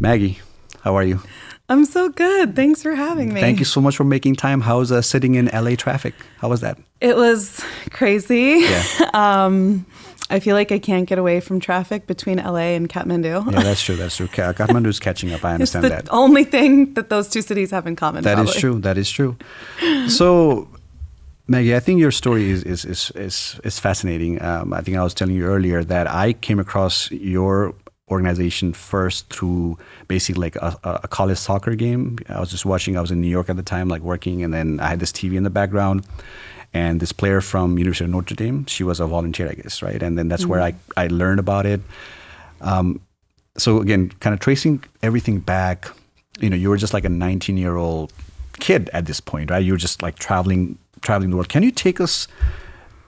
Maggie, how are you? I'm so good. Thanks for having me. Thank you so much for making time. How's sitting in LA traffic? How was that? It was crazy. Yeah. I feel like I can't get away from traffic between LA and Kathmandu. Yeah, that's true. That's true. Kathmandu is catching up. I understand that. It's the only thing that those two cities have in common. That is true. That is true. So, Maggie, I think your story is fascinating. I think I was telling you earlier that I came across your organization first through basically like a college soccer game. I was just watching. I was in New York at the time, like working, and then I had this TV in the background. And this player from University of Notre Dame, she was a volunteer, I guess, right? And then that's where I learned about it. So again, kind of tracing everything back, you were just like a 19-year-old kid at this point, right? You were just like traveling the world. Can you take us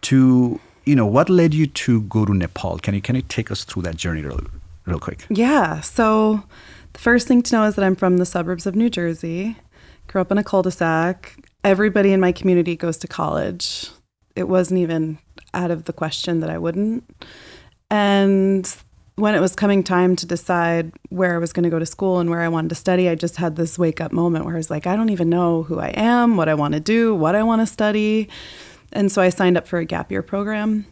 to, what led you to go to Nepal? Can you take us through that journey real quick? Yeah. So the first thing to know is that I'm from the suburbs of New Jersey. Grew up in a cul-de-sac. Everybody in my community goes to college. It wasn't even out of the question that I wouldn't. And when it was coming time to decide where I was going to go to school and where I wanted to study, I just had this wake-up moment where I was like, I don't even know who I am, what I want to do, what I want to study. And so I signed up for a gap year program.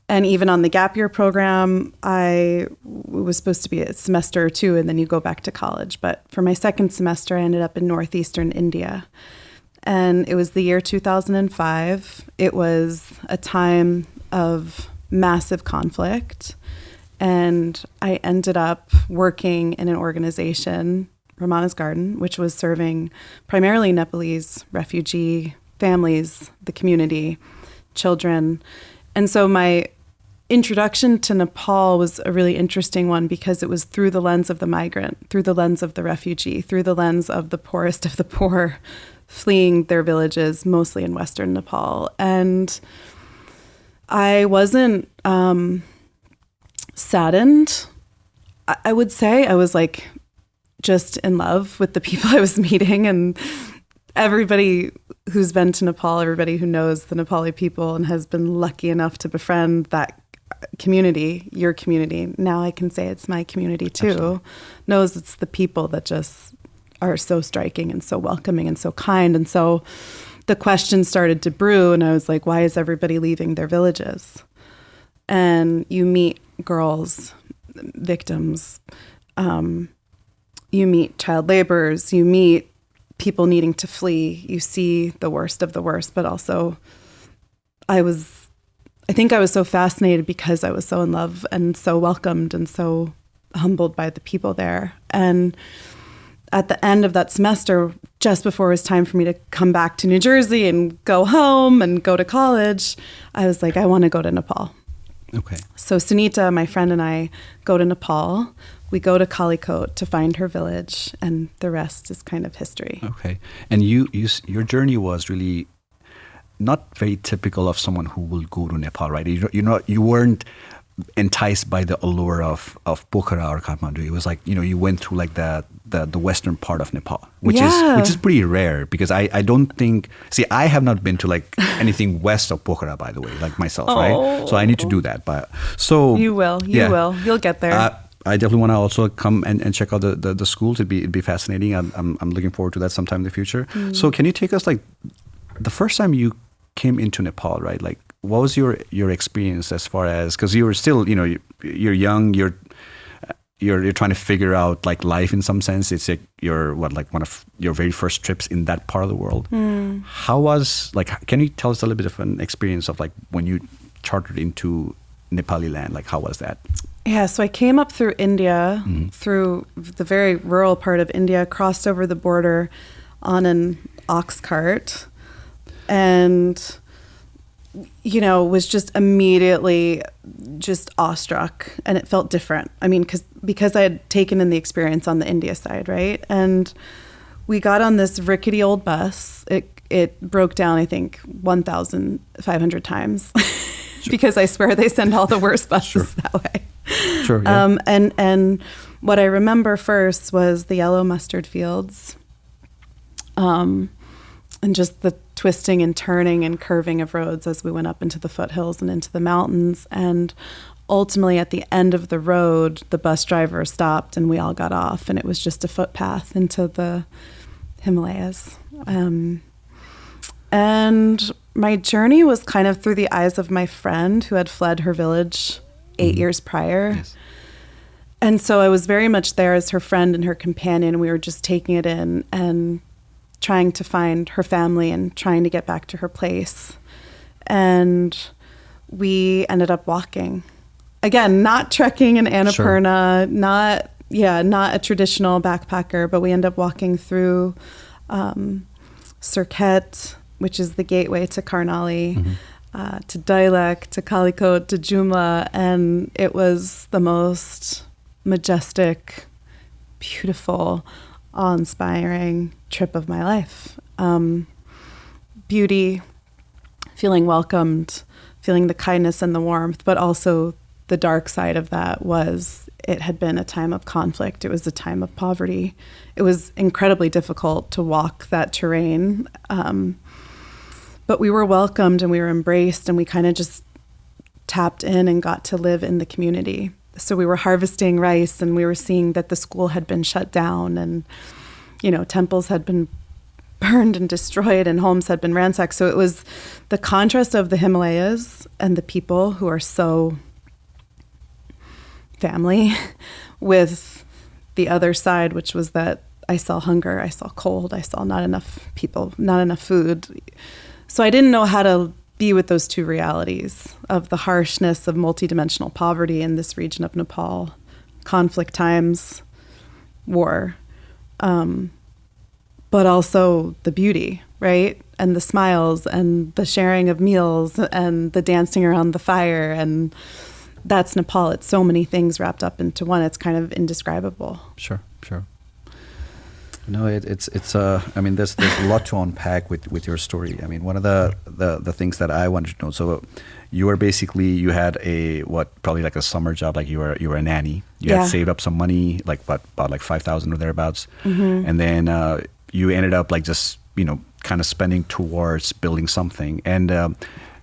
And even on the gap year program, it was supposed to be a semester or two, and then you go back to college. But for my second semester, I ended up in northeastern India. And it was the year 2005. It was a time of massive conflict. And I ended up working in an organization, Ramana's Garden, which was serving primarily Nepalese refugee families, the community, children. And so my introduction to Nepal was a really interesting one because it was through the lens of the migrant, through the lens of the refugee, through the lens of the poorest of the poor fleeing their villages, mostly in Western Nepal. And I wasn't saddened. I would say I was like just in love with the people I was meeting, and everybody who's been to Nepal, everybody who knows the Nepali people and has been lucky enough to befriend that community, your community, now I can say it's my community too, Absolutely. Knows it's the people that just are so striking and so welcoming and so kind. And so the question started to brew, and I was like, why is everybody leaving their villages? And you meet girls, victims, you meet child laborers, you meet people needing to flee, you see the worst of the worst, but also I think I was so fascinated because I was so in love and so welcomed and so humbled by the people there. And at the end of that semester, just before it was time for me to come back to New Jersey and go home and go to college, I was like, I want to go to Nepal. Okay. So Sunita, my friend, and I go to Nepal. We go to Kalikot to find her village, and the rest is kind of history. Okay. And your journey was really not very typical of someone who will go to Nepal, right? You weren't enticed by the allure of Pokhara or Kathmandu. It was like, you went through like the western part of Nepal, which is pretty rare because I don't think, I have not been to like anything west of Pokhara, by the way, like myself, right? So I need to do that. But so you will, you'll get there. I definitely want to also come and check out the schools. It'd be fascinating. I'm looking forward to that sometime in the future. So can you take us like the first time you came into Nepal, right? Like what was your experience as far as, because you were still, you're young, you're trying to figure out like life in some sense. It's like one of your very first trips in that part of the world. How was can you tell us a little bit of an experience of like when you chartered into Nepali land? Like how was that? Yeah, so I came up through India, through the very rural part of India, crossed over the border on an ox cart, and was just immediately just awestruck, and it felt different. I mean, because I had taken in the experience on the India side, right? And we got on this rickety old bus. It broke down, I think, 1,500 times because I swear they send all the worst buses that way. Sure. Yeah. And what I remember first was the yellow mustard fields, and just the twisting and turning and curving of roads as we went up into the foothills and into the mountains, and ultimately at the end of the road, the bus driver stopped and we all got off, and it was just a footpath into the Himalayas. And my journey was kind of through the eyes of my friend who had fled her village 8 years prior. Yes. And so I was very much there as her friend and her companion. We were just taking it in and trying to find her family and trying to get back to her place. And we ended up walking. Again, not trekking in Annapurna, not a traditional backpacker, but we ended up walking through Sirket, which is the gateway to Karnali, to Dailek, to Kalikot, to Jumla, and it was the most majestic, beautiful, awe-inspiring trip of my life. Beauty, feeling welcomed, feeling the kindness and the warmth, but also the dark side of that was it had been a time of conflict. It was a time of poverty. It was incredibly difficult to walk that terrain. But we were welcomed and we were embraced, and we kind of just tapped in and got to live in the community. So we were harvesting rice, and we were seeing that the school had been shut down, and, temples had been burned and destroyed, and homes had been ransacked. So it was the contrast of the Himalayas and the people who are so family with the other side, which was that I saw hunger, I saw cold, I saw not enough people, not enough food. So I didn't know how to be with those two realities of the harshness of multidimensional poverty in this region of Nepal, conflict times, war, but also the beauty, right? And the smiles and the sharing of meals and the dancing around the fire. And that's Nepal. It's so many things wrapped up into one. It's kind of indescribable. Sure. No, it's I mean, there's a lot to unpack with your story. I mean, one of the things that I wanted to know. So, you had probably like a summer job, like you were a nanny. You had saved up some money, like about like 5,000 or thereabouts, and then you ended up like just kind of spending towards building something. And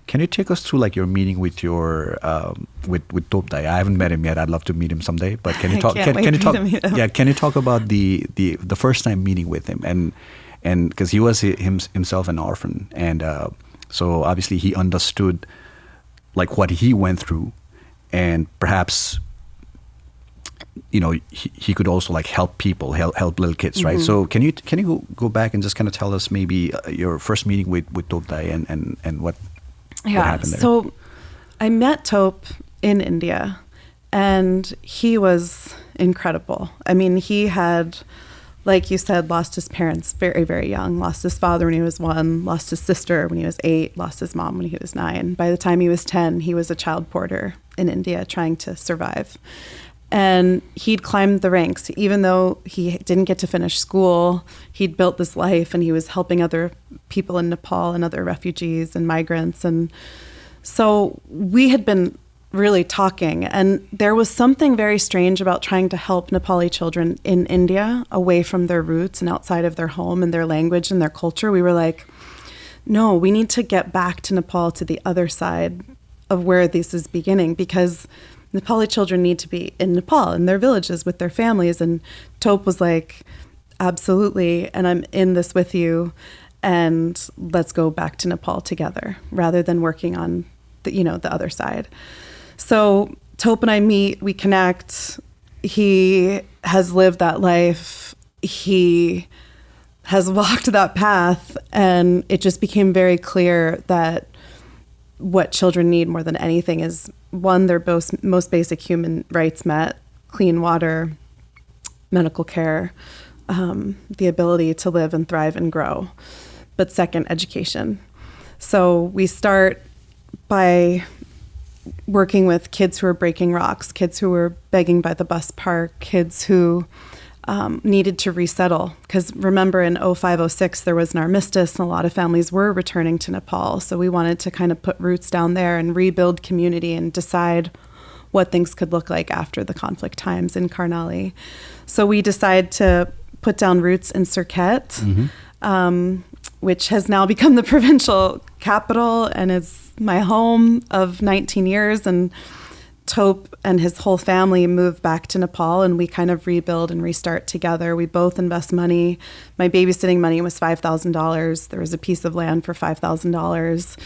can you take us through like your meeting with your with Topdai? I haven't met him yet. I'd love to meet him someday. But can you talk? Can you talk? Yeah, can you talk about the first time meeting with him and because he was himself an orphan, and so obviously he understood like what he went through, and perhaps he could also like help people, help little kids, right? So can you go back and just kind of tell us maybe your first meeting with Topdai and what happened there? So I met Top in India, and he was incredible. I mean, he had, like you said, lost his parents very, very young, lost his father when he was 1, lost his sister when he was 8, lost his mom when he was 9. By the time he was 10, he was a child porter in India trying to survive. And he'd climbed the ranks. Even though he didn't get to finish school, he'd built this life, and he was helping other people in Nepal and other refugees and migrants. And so we had been really talking, and there was something very strange about trying to help Nepali children in India away from their roots and outside of their home and their language and their culture. We were like, no, we need to get back to Nepal, to the other side of where this is beginning, because Nepali children need to be in Nepal, in their villages with their families. And Top was like, absolutely, and I'm in this with you, and let's go back to Nepal together rather than working on the other side. So Top and I meet, we connect. He has lived that life. He has walked that path, and it just became very clear that what children need more than anything is, one, their most basic human rights met, clean water, medical care, the ability to live and thrive and grow. But second, education. So we start by working with kids who are breaking rocks, kids who were begging by the bus park, kids who needed to resettle. Because remember, in 0506, there was an armistice, and a lot of families were returning to Nepal. So we wanted to kind of put roots down there and rebuild community and decide what things could look like after the conflict times in Karnali. So we decided to put down roots in Sirket, which has now become the provincial capital and is my home of 19 years. And Tope and his whole family moved back to Nepal, and we kind of rebuild and restart together. We both invest money. My babysitting money was $5,000. There was a piece of land for $5,000.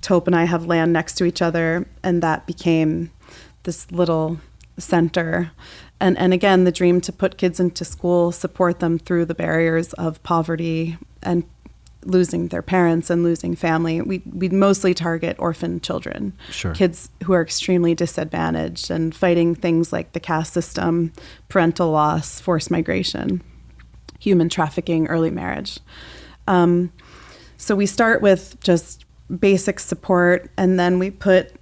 Tope and I have land next to each other, and that became this little center. And again, the dream to put kids into school, support them through the barriers of poverty and losing their parents and losing family. We mostly target orphan children, Sure. kids who are extremely disadvantaged and fighting things like the caste system, parental loss, forced migration, human trafficking, early marriage. So we start with just basic support, and then we put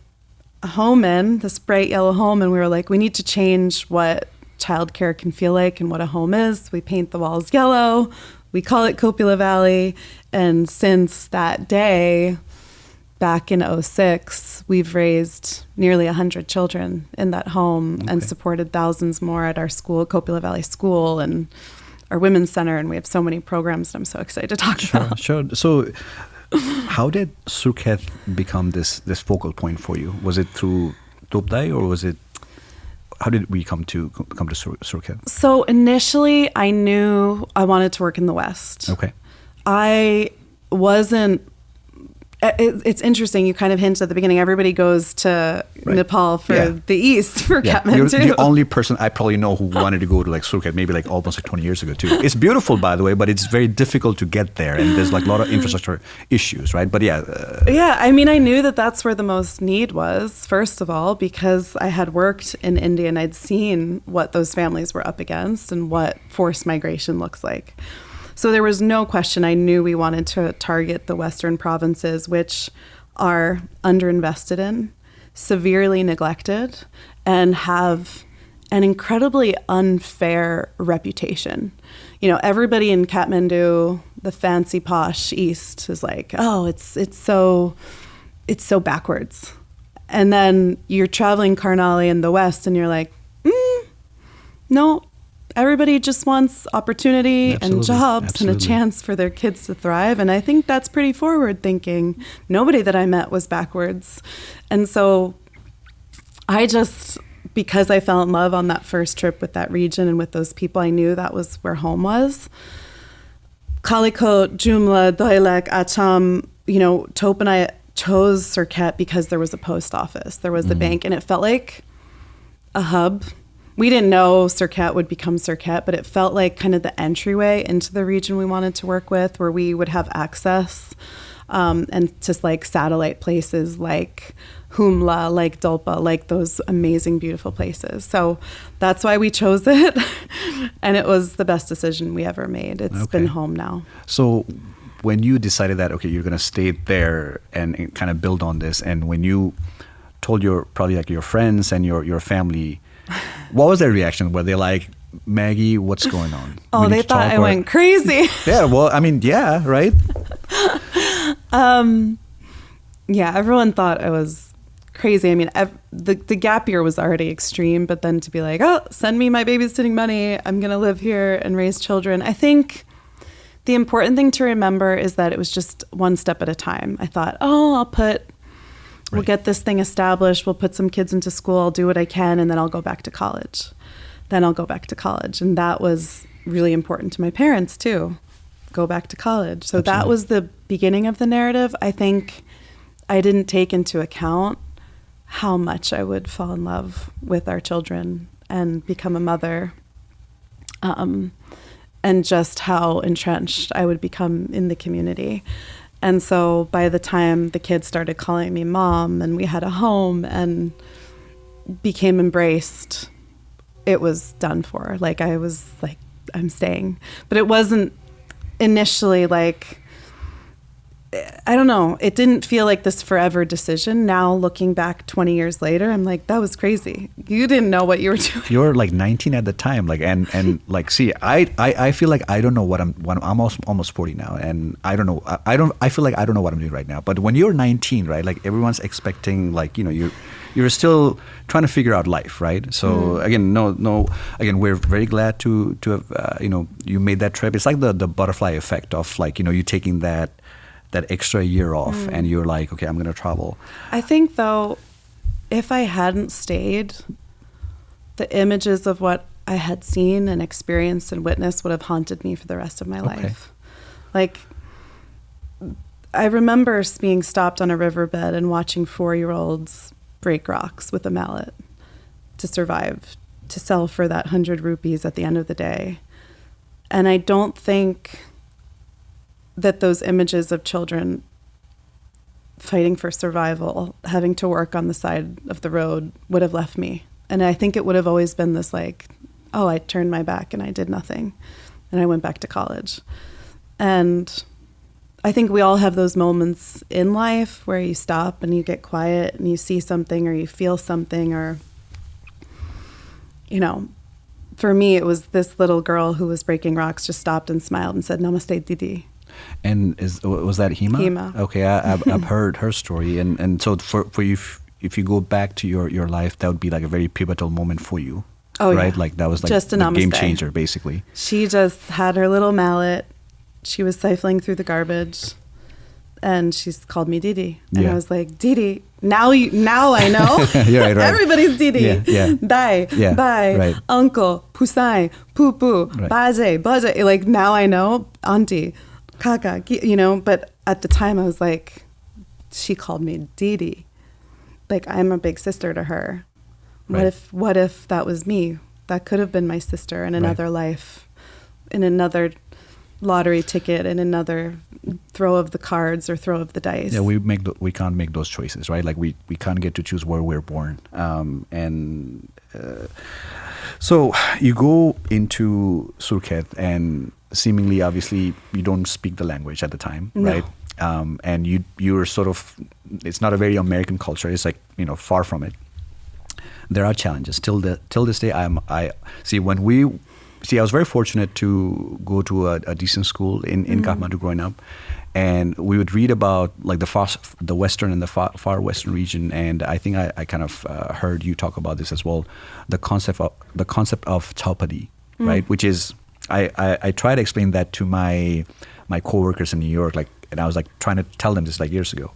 a home in, this bright yellow home, and we were like, we need to change what childcare can feel like and what a home is. We paint the walls yellow. We call it Copula Valley. And since that day, back in 2006, we've raised nearly 100 children in that home and supported thousands more at our school, Copula Valley School, and our women's center. And we have so many programs that I'm so excited to talk about. Sure. So how did Surkhet become this focal point for you? Was it through Topdai, or was it, how did we come to Surkhet? So initially, I knew I wanted to work in the West. Okay. I wasn't. It's interesting. You kind of hinted at the beginning. Everybody goes to Nepal for the East, for Kathmandu. You're the only person I probably know who wanted to go to like Surkhet, maybe like almost like 20 years ago too. It's beautiful, by the way, but it's very difficult to get there, and there's like a lot of infrastructure issues, right? But yeah, I mean, I knew that that's where the most need was, first of all, because I had worked in India and I'd seen what those families were up against and what forced migration looks like. So there was no question. I knew we wanted to target the Western provinces, which are underinvested in, severely neglected, and have an incredibly unfair reputation. You know, everybody in Kathmandu, the fancy posh East, is like, oh, it's so backwards. And then you're traveling Karnali in the West, and you're like, no. Everybody just wants opportunity and jobs and a chance for their kids to thrive. And I think that's pretty forward thinking. Nobody that I met was backwards. And so I just, because I fell in love on that first trip with that region and with those people, I knew that was where home was. Kalikot, Jumla, Doylek, Acham, you know, Tope and I chose Surkhet because there was a post office. There was the bank, and it felt like a hub. We didn't know Surkhet would become Surkhet, but it felt like kind of the entryway into the region we wanted to work with, where we would have access and just like satellite places like Humla, like Dolpa, like those amazing, beautiful places. So that's why we chose it. And it was the best decision we ever made. It's been home now. So when you decided that, okay, you're going to stay there and kind of build on this, and when you told probably like your friends and your family, what was their reaction? Were they like, Maggie, what's going on? Oh, they thought I went crazy. Yeah, well, I mean, yeah, right? Yeah, everyone thought I was crazy. I mean, the gap year was already extreme, but then to be like, oh, send me my babysitting money. I'm going to live here and raise children. I think the important thing to remember is that it was just one step at a time. I thought, we'll get this thing established. We'll put some kids into school. I'll do what I can, and then I'll go back to college. And that was really important to my parents too. Go back to college. So That was the beginning of the narrative. I think I didn't take into account how much I would fall in love with our children and become a mother, and just how entrenched I would become in the community. And so by the time the kids started calling me mom and we had a home and became embraced, it was done for. Like, I was like, I'm staying. But it wasn't initially like, I don't know, it didn't feel like this forever decision. Now looking back 20 years later, I'm like, that was crazy. You didn't know what you were doing. You're like 19 at the time, like, and like, see, I feel like I don't know what I'm almost 40 now, and I don't know, I feel like I don't know what I'm doing right now. But when you're 19, right, like everyone's expecting, like, you know, you're still trying to figure out life, right? So again, again, we're very glad to have, you know, you made that trip. It's like the butterfly effect of, like, you know, you taking that extra year off and you're like, okay, I'm going to travel. I think though, if I hadn't stayed, the images of what I had seen and experienced and witnessed would have haunted me for the rest of my life. Like, I remember being stopped on a riverbed and watching 4-year-olds break rocks with a mallet to survive, to sell for that 100 rupees at the end of the day. And I don't think that those images of children fighting for survival, having to work on the side of the road, would have left me. And I think it would have always been this like, oh, I turned my back and I did nothing. And I went back to college. And I think we all have those moments in life where you stop and you get quiet and you see something or you feel something, or, you know, for me, it was this little girl who was breaking rocks just stopped and smiled and said, "Namaste, Didi." And was that Hema? Hema. Okay, I've heard her story. And so for you, if you go back to your life, that would be like a very pivotal moment for you. Oh, right? Yeah. Like that was like just the game changer, basically. She just had her little mallet. She was siphoning through the garbage, and she's called me Didi. And I was like, Didi, now I know. Yeah, right. Everybody's Didi. Yeah. Dai, bye, right. uncle, pusai, poo, baje. Like, now I know, auntie, kaka, you know. But at the time, I was like, she called me Didi. Like, I'm a big sister to her. Right. What if that was me? That could have been my sister in another life, in another lottery ticket, in another throw of the cards or throw of the dice. Yeah, we can't make those choices, right? Like we can't get to choose where we're born. So you go into Surkhet, and seemingly, obviously, you don't speak the language at the time, right? And you're sort of, it's not a very American culture. It's like, you know, far from it. There are challenges till this day. I was very fortunate to go to a decent school in Kathmandu growing up, and we would read about like the western and the far western region. And I think I kind of heard you talk about this as well, the concept of chaupadi, right? Which is I try to explain that to my coworkers in New York, like, and I was like trying to tell them this like years ago.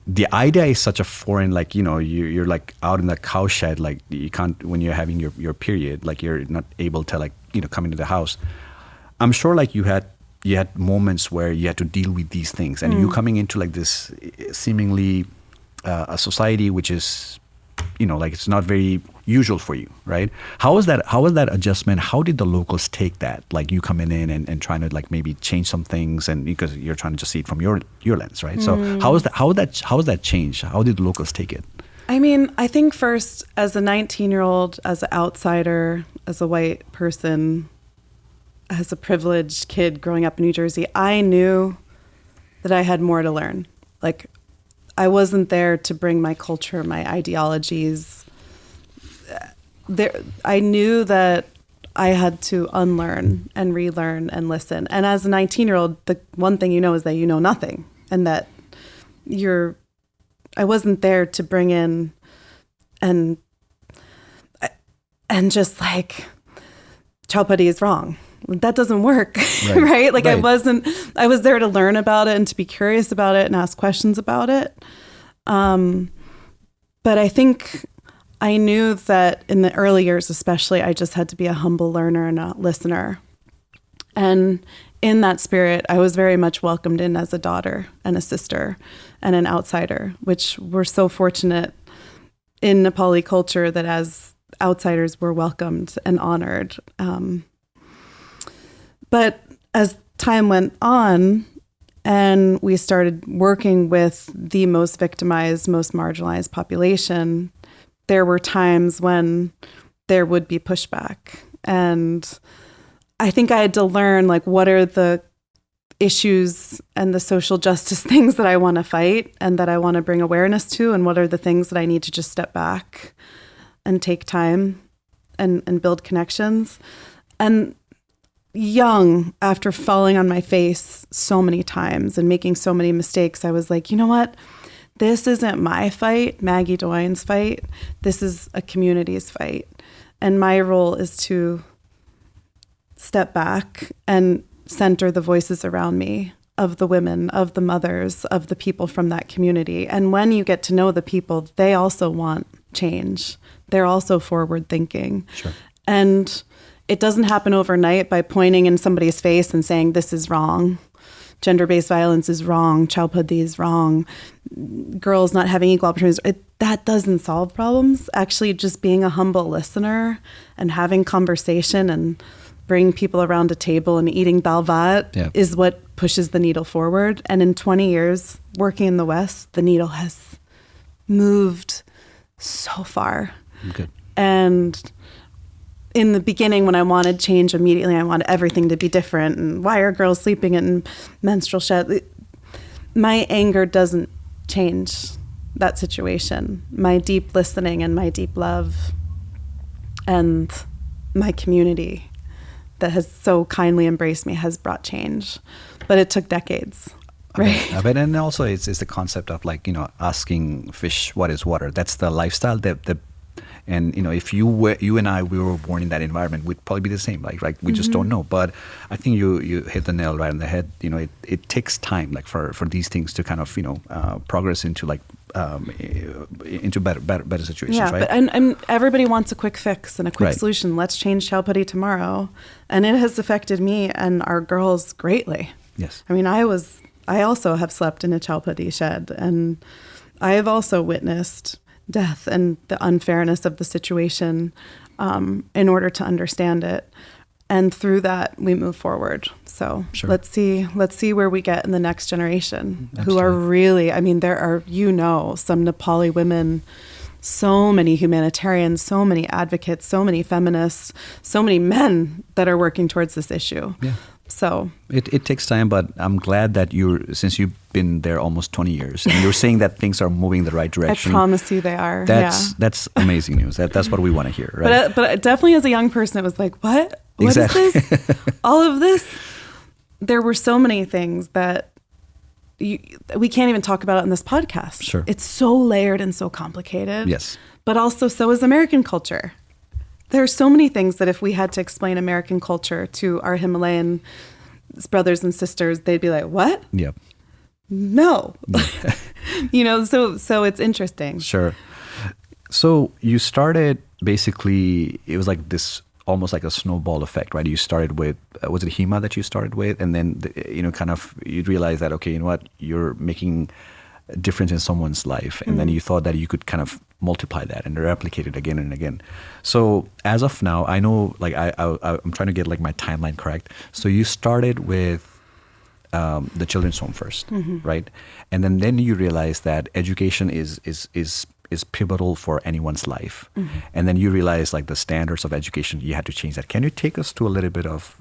The idea is such a foreign, like, you know, you're like out in the cow shed, like you can't, when you're having your period, like you're not able to, like, you know, come into the house. I'm sure like you had moments where you had to deal with these things, and you coming into like this seemingly a society which is, you know, like it's not very usual for you, right? How was that adjustment? How did the locals take that? Like you coming in and trying to like maybe change some things, and because you're trying to just see it from your lens, right? So how was that change? How did the locals take it? I mean, I think first, as a 19-year-old, as an outsider, as a white person, as a privileged kid growing up in New Jersey, I knew that I had more to learn. Like, I wasn't there to bring my culture, my ideologies. I knew that I had to unlearn and relearn and listen. And as a 19-year-old, the one thing you know is that you know nothing, and that I wasn't there to bring in and just like, chaupadi is wrong. That doesn't work, right? Like, right. I was there to learn about it and to be curious about it and ask questions about it. But I think I knew that in the early years, especially, I just had to be a humble learner and a listener. And in that spirit, I was very much welcomed in as a daughter and a sister and an outsider, which we're so fortunate in Nepali culture that as outsiders, we're welcomed and honored. But as time went on and we started working with the most victimized, most marginalized population, there were times when there would be pushback. And I think I had to learn, like, what are the issues and the social justice things that I want to fight and that I want to bring awareness to, and what are the things that I need to just step back and take time and build connections. And young, after falling on my face so many times and making so many mistakes, I was like, you know what? This isn't my fight, Maggie Doyne's fight. This is a community's fight. And my role is to step back and center the voices around me of the women, of the mothers, of the people from that community. And when you get to know the people, they also want change. They're also forward thinking. Sure. And it doesn't happen overnight by pointing in somebody's face and saying, this is wrong. Gender-based violence is wrong. Chowpudi is wrong. Girls not having equal opportunities. That doesn't solve problems. Actually, just being a humble listener and having conversation and bring people around a table and eating dal bhat is what pushes the needle forward. And in 20 years working in the West, the needle has moved so far. Good. And in the beginning, when I wanted change immediately, I wanted everything to be different. And why are girls sleeping in menstrual shed? My anger doesn't change that situation. My deep listening and my deep love and my community that has so kindly embraced me has brought change. But it took decades. Right. But and also it's the concept of like, asking fish what is water. That's the lifestyle and if you and I were born in that environment, we'd probably be the same. Like we just don't know. But I think you hit the nail right on the head. It takes time, like for these things to kind of progress into like into better situations. Yeah, right? But and everybody wants a quick fix and a quick solution. Let's change Chowpudi tomorrow, and it has affected me and our girls greatly. Yes. I mean, I also have slept in a Chowpudi shed, and I have also witnessed death and the unfairness of the situation in order to understand it. And through that, we move forward. So let's see where we get in the next generation. Absolutely. Who are really, there are, some Nepali women, so many humanitarians, so many advocates, so many feminists, so many men that are working towards this issue. Yeah. So it takes time, but I'm glad that since you've been there almost 20 years and you're saying that things are moving in the right direction. I promise you they are. That's amazing news. That's what we want to hear, right? But definitely as a young person, it was like, what? Exactly. What is this? All of this? There were so many things that we can't even talk about it in this podcast. Sure. It's so layered and so complicated. Yes. But also so is American culture. There are so many things that if we had to explain American culture to our Himalayan brothers and sisters, they'd be like, what? Yep. No. So it's interesting. Sure. So you started basically, it was like this almost like a snowball effect, right? You started with, was it Hima that you started with? And then, you'd realize that, okay, you know what, you're making a difference in someone's life. And then you thought that you could kind of multiply that and replicate it again and again. So as of now, I know, like I'm trying to get like my timeline correct. So you started with the children's home first, right? And then you realize that education is pivotal for anyone's life. And then you realize like the standards of education, you had to change that. Can you take us to a little bit of,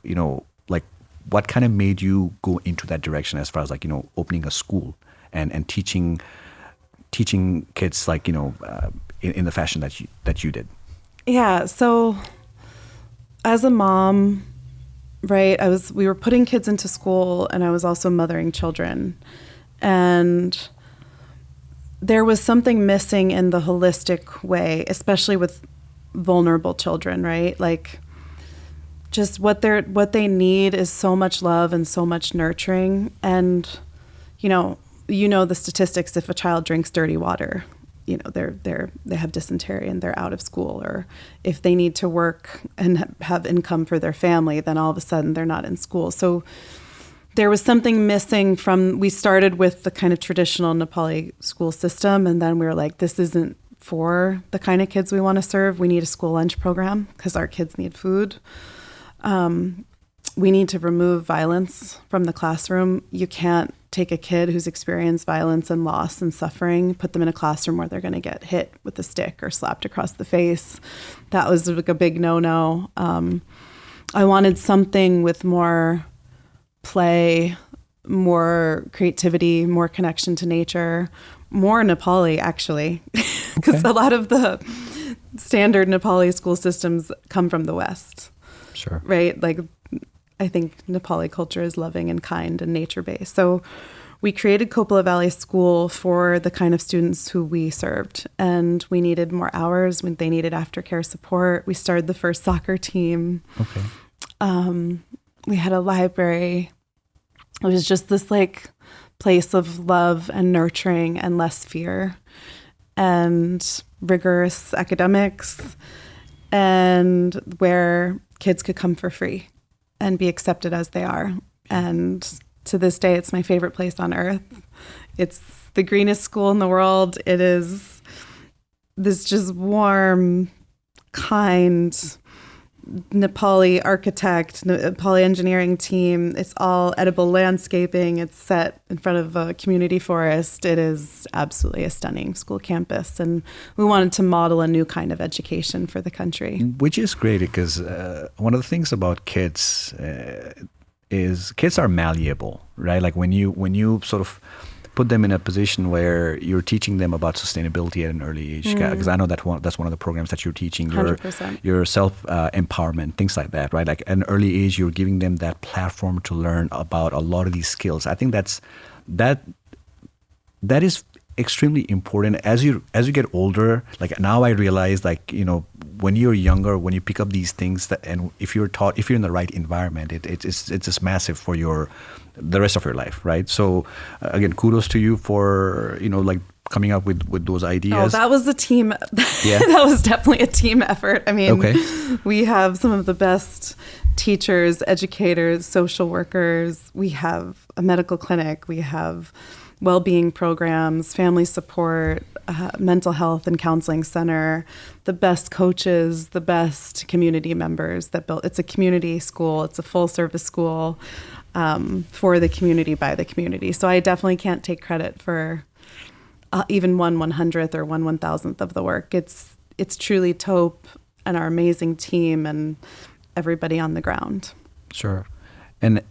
like what kind of made you go into that direction as far as like, opening a school and teaching kids like, in the fashion that you did? Yeah. So as a mom, right, we were putting kids into school and I was also mothering children. And there was something missing in the holistic way, especially with vulnerable children, right? Like just what they need is so much love and so much nurturing. And, the statistics, if a child drinks dirty water, they have dysentery and they're out of school, or if they need to work and have income for their family, then all of a sudden they're not in school. So there was something missing we started with the kind of traditional Nepali school system, and then we were like, this isn't for the kind of kids we want to serve. We need a school lunch program because our kids need food. We need to remove violence from the classroom. You can't take a kid who's experienced violence and loss and suffering, put them in a classroom where they're going to get hit with a stick or slapped across the face. That was like a big no-no. I wanted something with more play, more creativity, more connection to nature, more Nepali, actually, because a lot of the standard Nepali school systems come from the West. Sure. Right? Like, I think Nepali culture is loving and kind and nature-based. So we created Copa Valley School for the kind of students who we served. And we needed more hours when they needed aftercare support. We started the first soccer team. Okay. We had a library. It was just this like place of love and nurturing and less fear and rigorous academics, and where kids could come for free and be accepted as they are. And to this day, it's my favorite place on earth. It's the greenest school in the world. It is this just warm, kind Nepali architect, Nepali engineering team. It's all edible landscaping. It's set in front of a community forest. It is absolutely a stunning school campus. And we wanted to model a new kind of education for the country. Which is great because one of the things about kids is kids are malleable, right? Like when you sort of put them in a position where you're teaching them about sustainability at an early age, because I know that's one of the programs that you're teaching, your self empowerment, things like that, right? Like at an early age, you're giving them that platform to learn about a lot of these skills. I think that is extremely important as you get older. Like now I realize, like, you know, when you're younger, when you pick up these things and if you're in the right environment, it's just massive for the rest of your life, right? So again, kudos to you for, you know, like coming up with those ideas. Oh, that was a team. Yeah. That was definitely a team effort. I mean, okay. We have some of the best teachers, educators, social workers. We have a medical clinic. We have well-being programs, family support, mental health and counseling center, the best coaches, the best community members that built. It's a community school. It's a full-service school for the community, by the community. So I definitely can't take credit for even 1/100th or 1/1000th of the work. It's truly Tope and our amazing team and everybody on the ground. Sure. And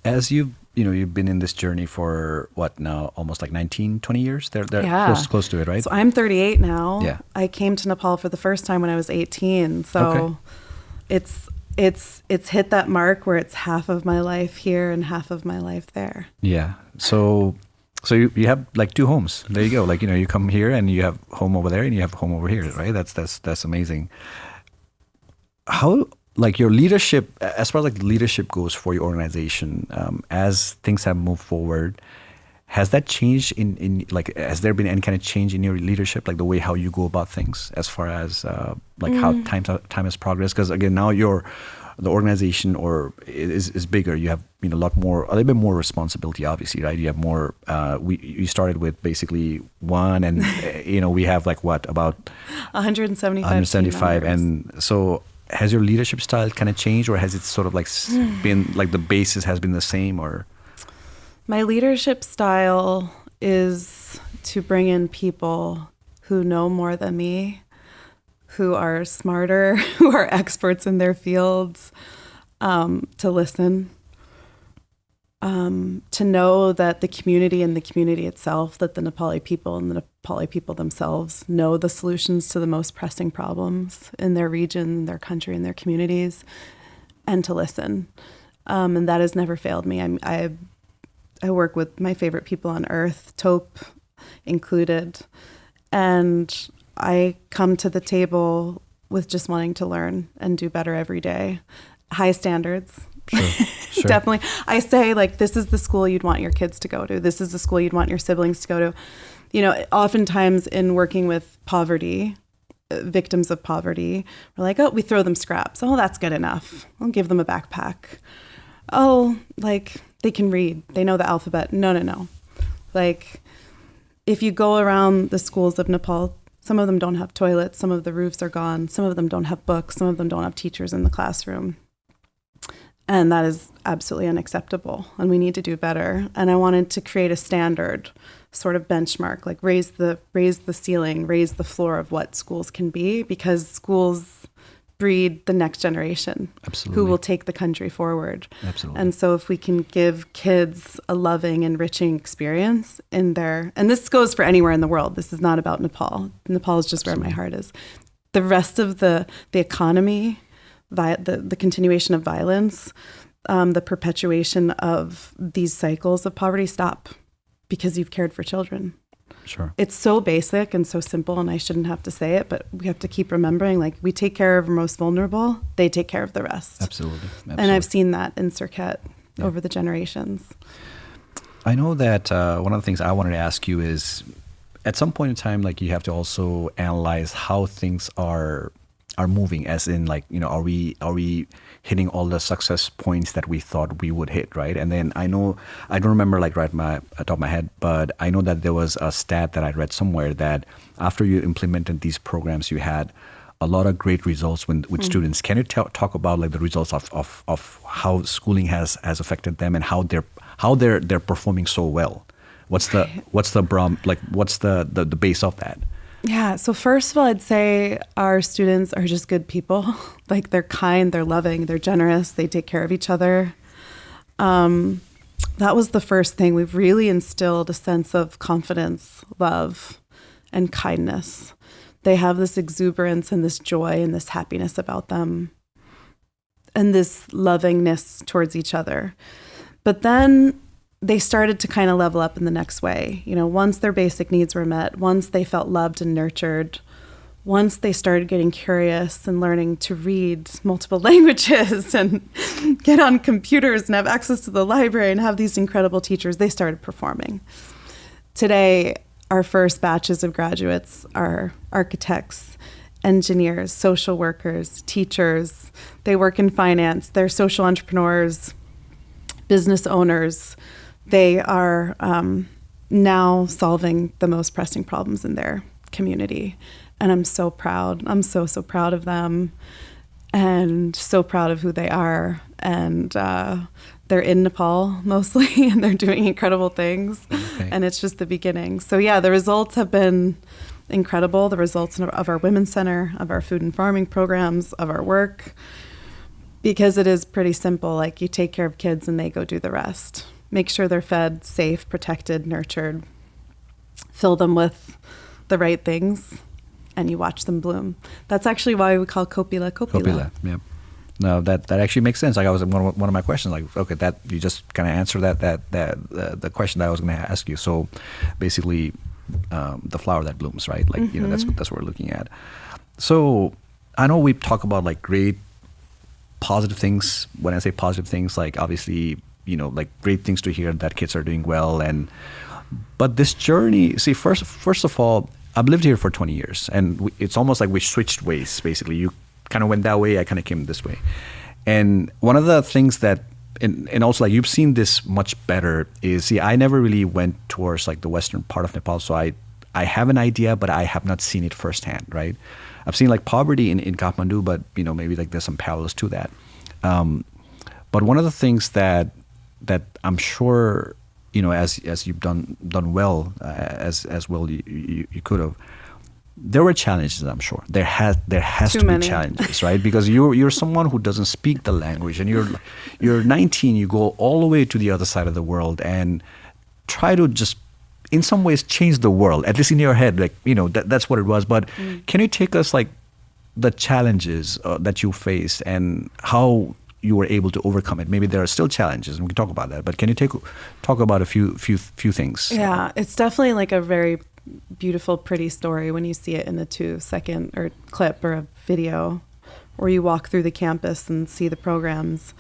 as you've been in this journey for what now, almost like 19, 20 years? They're close to it, right? So I'm 38 now. Yeah. I came to Nepal for the first time when I was 18. So it's hit that mark where it's half of my life here and half of my life there. Yeah. So you have like two homes. There you go. Like, you know, you come here and you have home over there and you have home over here, right? That's amazing. How, like, your leadership, as far as like leadership goes for your organization, as things have moved forward, has that changed in like, has there been any kind of change in your leadership, like the way how you go about things, as far as like how time has progressed? Because again, now the organization is bigger. You have, you know, a little bit more responsibility, obviously, right? You have more. You started with basically one, and you know, we have like what, about 175, and so. Has your leadership style kind of changed, or has it sort of like been like the basis has been the same? Or my leadership style is to bring in people who know more than me, who are smarter, who are experts in their fields, to listen, to know that the community and the community itself, that the Nepali people and the Nepali people themselves know the solutions to the most pressing problems in their region, their country, and their communities, and to listen. And that has never failed me. I work with my favorite people on earth, Tope included, and I come to the table with just wanting to learn and do better every day. High standards. Sure. Definitely. I say, like, this is the school you'd want your kids to go to. This is the school you'd want your siblings to go to. You know, oftentimes in working with poverty, victims of poverty, we're like, oh, we throw them scraps. Oh, that's good enough. I'll give them a backpack. Oh, like, they can read. They know the alphabet. No. Like, if you go around the schools of Nepal, some of them don't have toilets. Some of the roofs are gone. Some of them don't have books. Some of them don't have teachers in the classroom. And that is absolutely unacceptable, and we need to do better. And I wanted to create a standard sort of benchmark, like raise the ceiling, raise the floor of what schools can be, because schools breed the next generation. Absolutely. Who will take the country forward. Absolutely. And so if we can give kids a loving, enriching experience in their, and this goes for anywhere in the world. This is not about Nepal. Nepal is just Absolutely. Where my heart is. The rest of the economy, the continuation of violence, the perpetuation of these cycles of poverty stop because you've cared for children. Sure. It's so basic and so simple, and I shouldn't have to say it, but we have to keep remembering, like, we take care of our most vulnerable, they take care of the rest. Absolutely. And I've seen that in Sirket. over the generations. I know that one of the things I wanted to ask you is, at some point in time, like, you have to also analyze how things are moving, as in, like, are we hitting all the success points that we thought we would hit, right? And then I don't remember like right at the top of my head, but I know that there was a stat that I read somewhere that after you implemented these programs, you had a lot of great results with students. Can you talk about like the results of how schooling has affected them, and how they're performing so well? What's the base of that? Yeah. So first of all, I'd say our students are just good people. Like, they're kind, they're loving, they're generous, they take care of each other. That was the first thing. We've really instilled a sense of confidence, love, and kindness. They have this exuberance and this joy and this happiness about them, and this lovingness towards each other. But then they started to kind of level up in the next way. Once their basic needs were met, once they felt loved and nurtured, once they started getting curious and learning to read multiple languages and get on computers and have access to the library and have these incredible teachers, they started performing. Today, our first batches of graduates are architects, engineers, social workers, teachers. They work in finance. They're social entrepreneurs, business owners. They are now solving the most pressing problems in their community. And I'm so proud. I'm so proud of them, and so proud of who they are. And they're in Nepal mostly, and they're doing incredible things. Okay. And it's just the beginning. So yeah, the results have been incredible. The results of our Women's Center, of our food and farming programs, of our work, because it is pretty simple. Like, you take care of kids and they go do the rest. Make sure they're fed, safe, protected, nurtured. Fill them with the right things, and you watch them bloom. That's actually why we call Kopila. Kopila, yeah. No, that actually makes sense. Like, I was one of my questions. Like, okay, that you just kind of answered the question that I was going to ask you. So, basically, the flower that blooms, right? Like, that's what we're looking at. So, I know we talk about like great positive things. When I say positive things, like, obviously, like, great things to hear that kids are doing well. But this journey, see, first of all, I've lived here for 20 years, and it's almost like we switched ways. Basically, you kind of went that way, I kind of came this way. And one of the things that, and also, like, you've seen this much better, is, see, I never really went towards like the western part of Nepal, so I have an idea, but I have not seen it firsthand, right? I've seen like poverty in Kathmandu, but maybe like there's some parallels to that. But one of the things that I'm sure, as you've done well, as well you could have, there were challenges. I'm sure there has to be challenges, right? Because you're someone who doesn't speak the language, and you're 19. You go all the way to the other side of the world and try to just, in some ways, change the world. At least in your head, like, that's what it was. But can you take us like the challenges that you faced and how you were able to overcome it? Maybe there are still challenges, and we can talk about that. But can you talk about a few things? Yeah, it's definitely like a very beautiful, pretty story when you see it in a 2-second or clip or a video, or you walk through the campus and see the programs.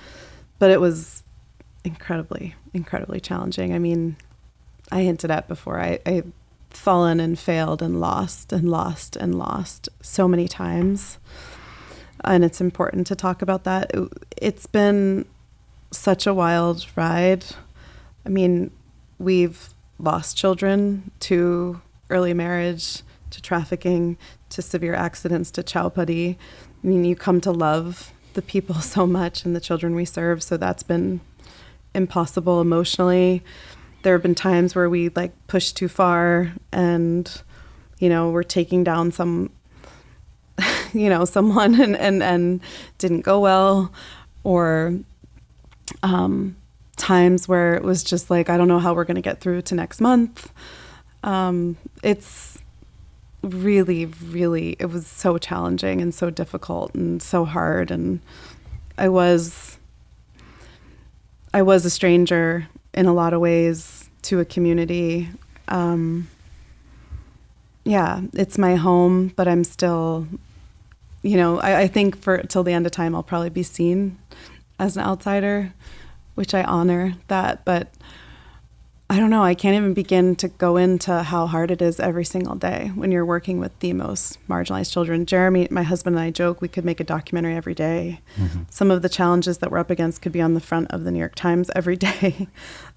But it was incredibly, incredibly challenging. I mean, I hinted at before, I fallen and failed and lost and lost and lost so many times. And it's important to talk about that. It's been such a wild ride. I mean, we've lost children to early marriage, to trafficking, to severe accidents, to chowpatty. I mean, you come to love the people so much and the children we serve, so that's been impossible emotionally. There have been times where we like pushed too far and, we're taking down someone and didn't go well, or times where it was just like, I don't know how we're going to get through to next month. It's really, really, it was so challenging and so difficult and so hard. And I was a stranger in a lot of ways to a community. Yeah, it's my home, but I'm still, I think till the end of time, I'll probably be seen as an outsider. which I honor that. But I don't know, I can't even begin to go into how hard it is every single day when you're working with the most marginalized children. Jeremy, my husband, and I joke we could make a documentary every day. Mm-hmm. Some of the challenges that we're up against could be on the front of the New York Times every day.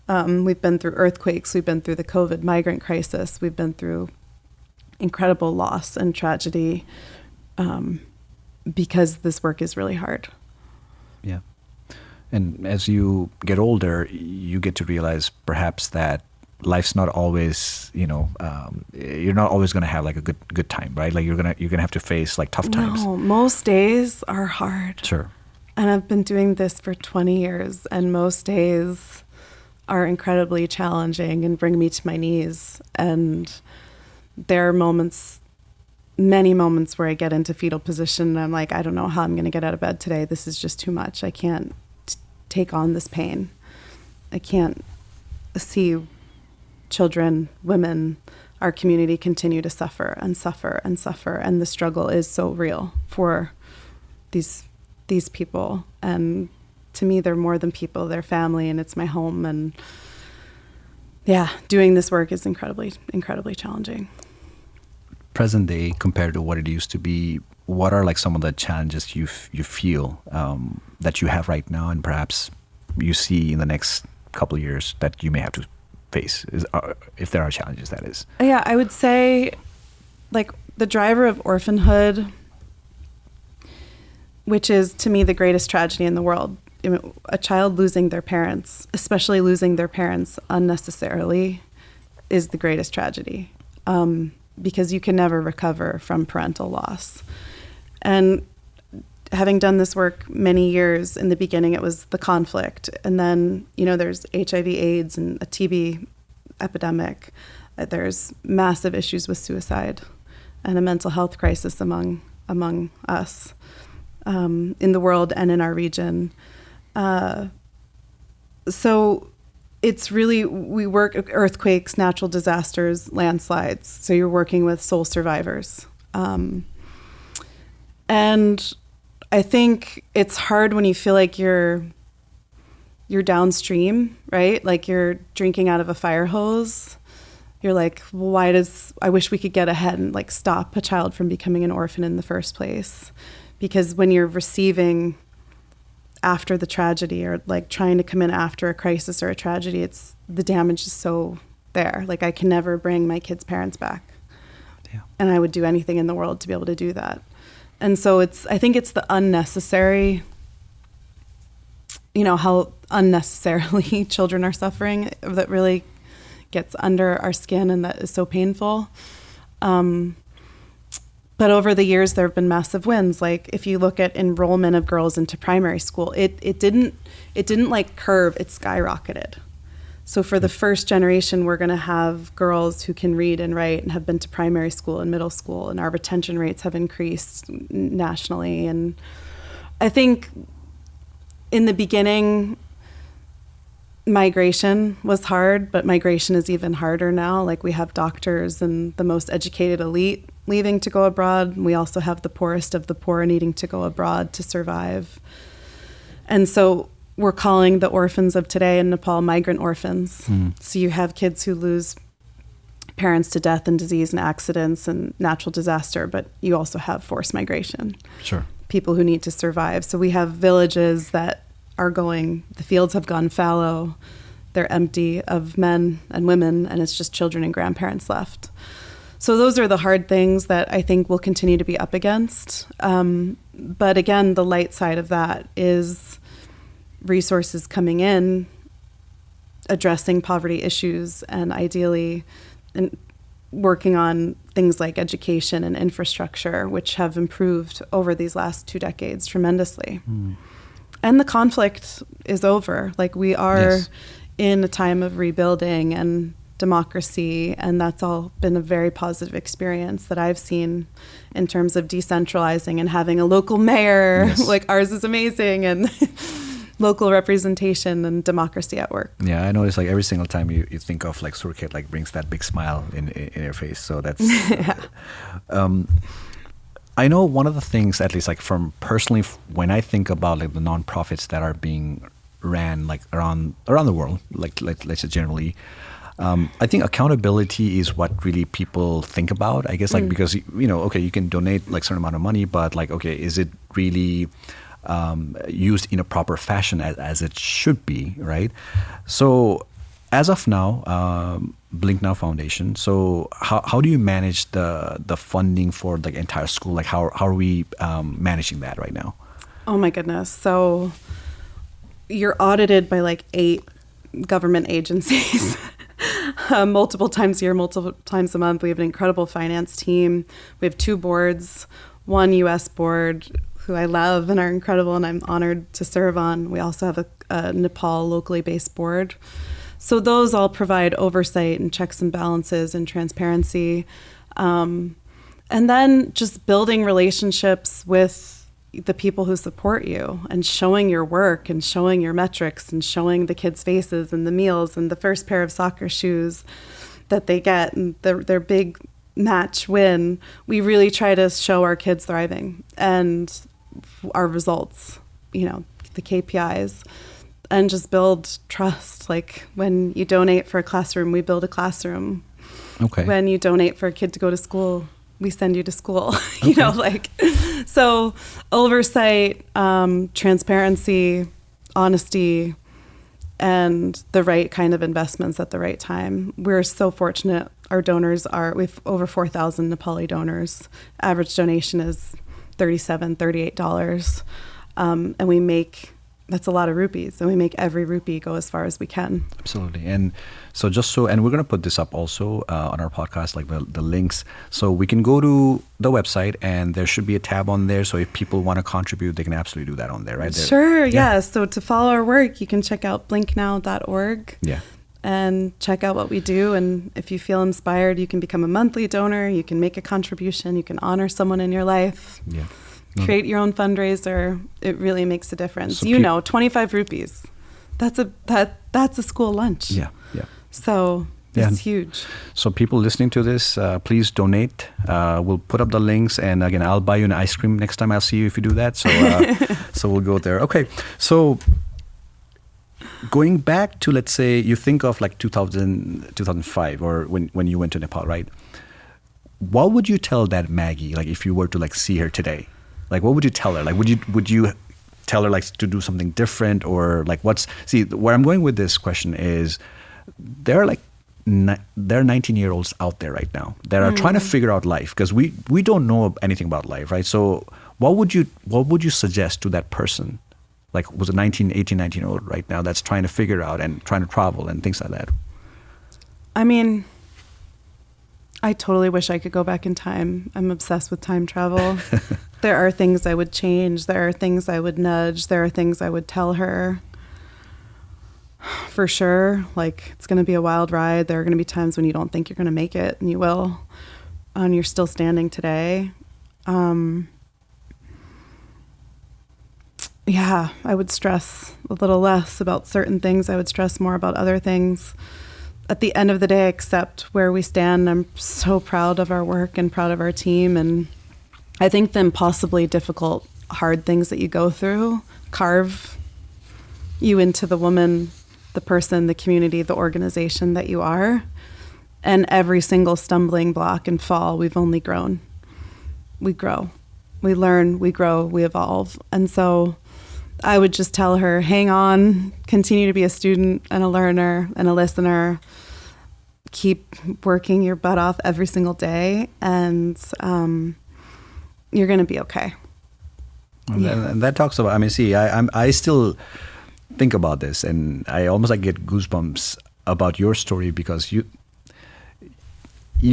We've been through earthquakes, we've been through the COVID migrant crisis, we've been through incredible loss and tragedy because this work is really hard. Yeah. And as you get older, you get to realize perhaps that life's not always, you're not always going to have like a good time, right? Like you're gonna have to face like tough times. No, most days are hard. Sure. And I've been doing this for 20 years, and most days are incredibly challenging and bring me to my knees. And there are moments, many moments, where I get into fetal position and I'm like, I don't know how I'm going to get out of bed today. This is just too much. I can't take on this pain. I can't see children, women, our community continue to suffer and suffer and suffer. And the struggle is so real for these people. And to me, they're more than people, they're family, and it's my home. And yeah, doing this work is incredibly, incredibly challenging. Present day compared to what it used to be, what are like some of the challenges you feel that you have right now, and perhaps you see in the next couple of years that you may have to face, if there are challenges, that is? Yeah, I would say like the driver of orphanhood, which is to me the greatest tragedy in the world. A child losing their parents, especially losing their parents unnecessarily, is the greatest tragedy. Because you can never recover from parental loss. And having done this work many years, in the beginning it was the conflict, and then there's HIV, AIDS, and a TB epidemic. There's massive issues with suicide and a mental health crisis among us in the world and in our region. So it's really, we work earthquakes, natural disasters, landslides. So you're working with soul survivors. And I think it's hard when you feel like you're downstream, right? Like you're drinking out of a fire hose. You're like, well, I wish we could get ahead and like stop a child from becoming an orphan in the first place. Because when you're receiving after the tragedy, or like trying to come in after a crisis or a tragedy, the damage is so there. Like I can never bring my kids' parents back. Yeah. And I would do anything in the world to be able to do that. And so I think it's the unnecessary, how unnecessarily children are suffering that really gets under our skin and that is so painful. But over the years, there have been massive wins. Like if you look at enrollment of girls into primary school, it didn't like curve, it skyrocketed. So for the first generation, we're going to have girls who can read and write and have been to primary school and middle school, and our retention rates have increased nationally. And I think in the beginning, migration was hard, but migration is even harder now. Like we have doctors and the most educated elite leaving to go abroad. We also have the poorest of the poor needing to go abroad to survive. And so we're calling the orphans of today in Nepal migrant orphans. Mm. So you have kids who lose parents to death and disease and accidents and natural disaster, but you also have forced migration. Sure. People who need to survive. So we have villages that the fields have gone fallow, they're empty of men and women, and it's just children and grandparents left. So those are the hard things that I think we'll continue to be up against. But again, the light side of that is resources coming in, addressing poverty issues, and ideally working on things like education and infrastructure, which have improved over these last 2 decades tremendously. Mm. And the conflict is over. Like we are in a time of rebuilding and democracy, and that's all been a very positive experience that I've seen in terms of decentralizing and having a local mayor. Yes. Like ours is amazing, and local representation and democracy at work. Yeah, I notice like every single time you think of like Surkhet, like brings that big smile in your face. So that's I know one of the things, at least like from personally, when I think about like the nonprofits that are being ran like around the world, like let's say generally. I think accountability is what really people think about, I guess, like because okay, you can donate like certain amount of money, but like, okay, is it really used in a proper fashion as it should be, right? So as of now, BlinkNow Foundation. So how do you manage the funding for the entire school? Like how are we managing that right now? Oh my goodness. So you're audited by like 8 government agencies multiple times a year, multiple times a month. We have an incredible finance team. We have 2 boards, one U.S. board who I love and are incredible and I'm honored to serve on. We also have a Nepal locally based board. So those all provide oversight and checks and balances and transparency. And then just building relationships with the people who support you and showing your work and showing your metrics and showing the kids' faces and the meals and the first pair of soccer shoes that they get and their big match win. We really try to show our kids thriving and our results, the KPIs, and just build trust. Like when you donate for a classroom, we build a classroom. Okay. When you donate for a kid to go to school, we send you to school. Okay. So oversight, transparency, honesty, and the right kind of investments at the right time. We're so fortunate. Our donors we've over 4,000 Nepali donors. Average donation is $37, $38. And that's a lot of rupees, and we make every rupee go as far as we can. Absolutely. And so and we're going to put this up also on our podcast, like the links. So we can go to the website and there should be a tab on there. So if people want to contribute, they can absolutely do that on there, right? Sure. Yeah. So to follow our work, you can check out blinknow.org. Yeah. And check out what we do. And if you feel inspired, you can become a monthly donor. You can make a contribution. You can honor someone in your life. Yeah. Create your own fundraiser. It really makes a difference. So 25 rupees. That's a school lunch. Yeah, yeah. So it's huge. So people listening to this, please donate. We'll put up the links, and again, I'll buy you an ice cream next time I'll see you if you do that. So so we'll go there. Okay. So going back to, let's say you think of like 2005 or when you went to Nepal, right? What would you tell that Maggie, like if you were to like see her today? Like, what would you tell her? Like, would you tell her like to do something different, or like where I'm going with this question is there are 19-year-olds out there right now that are trying to figure out life, because we don't know anything about life, right? So what would you suggest to that person? Like was a 19-year-old right now that's trying to figure out and trying to travel and things like that? I mean, I totally wish I could go back in time. I'm obsessed with time travel. There are things I would change. There are things I would nudge. There are things I would tell her. For sure. Like, it's going to be a wild ride. There are going to be times when you don't think you're going to make it, and you will. And you're still standing today. Yeah, I would stress a little less about certain things. I would stress more about other things. At the end of the day, I accept where we stand. I'm so proud of our work and proud of our team. And I think the impossibly difficult, hard things that you go through carve you into the woman, the person, the community, the organization that you are. And every single stumbling block and fall, we've only grown. We grow. We learn, we grow, we evolve. And so I would just tell her, hang on, continue to be a student and a learner and a listener. Keep working your butt off every single day, and you're going to be okay. And that talks about, I mean, see, I still think about this, and I almost like get goosebumps about your story, because you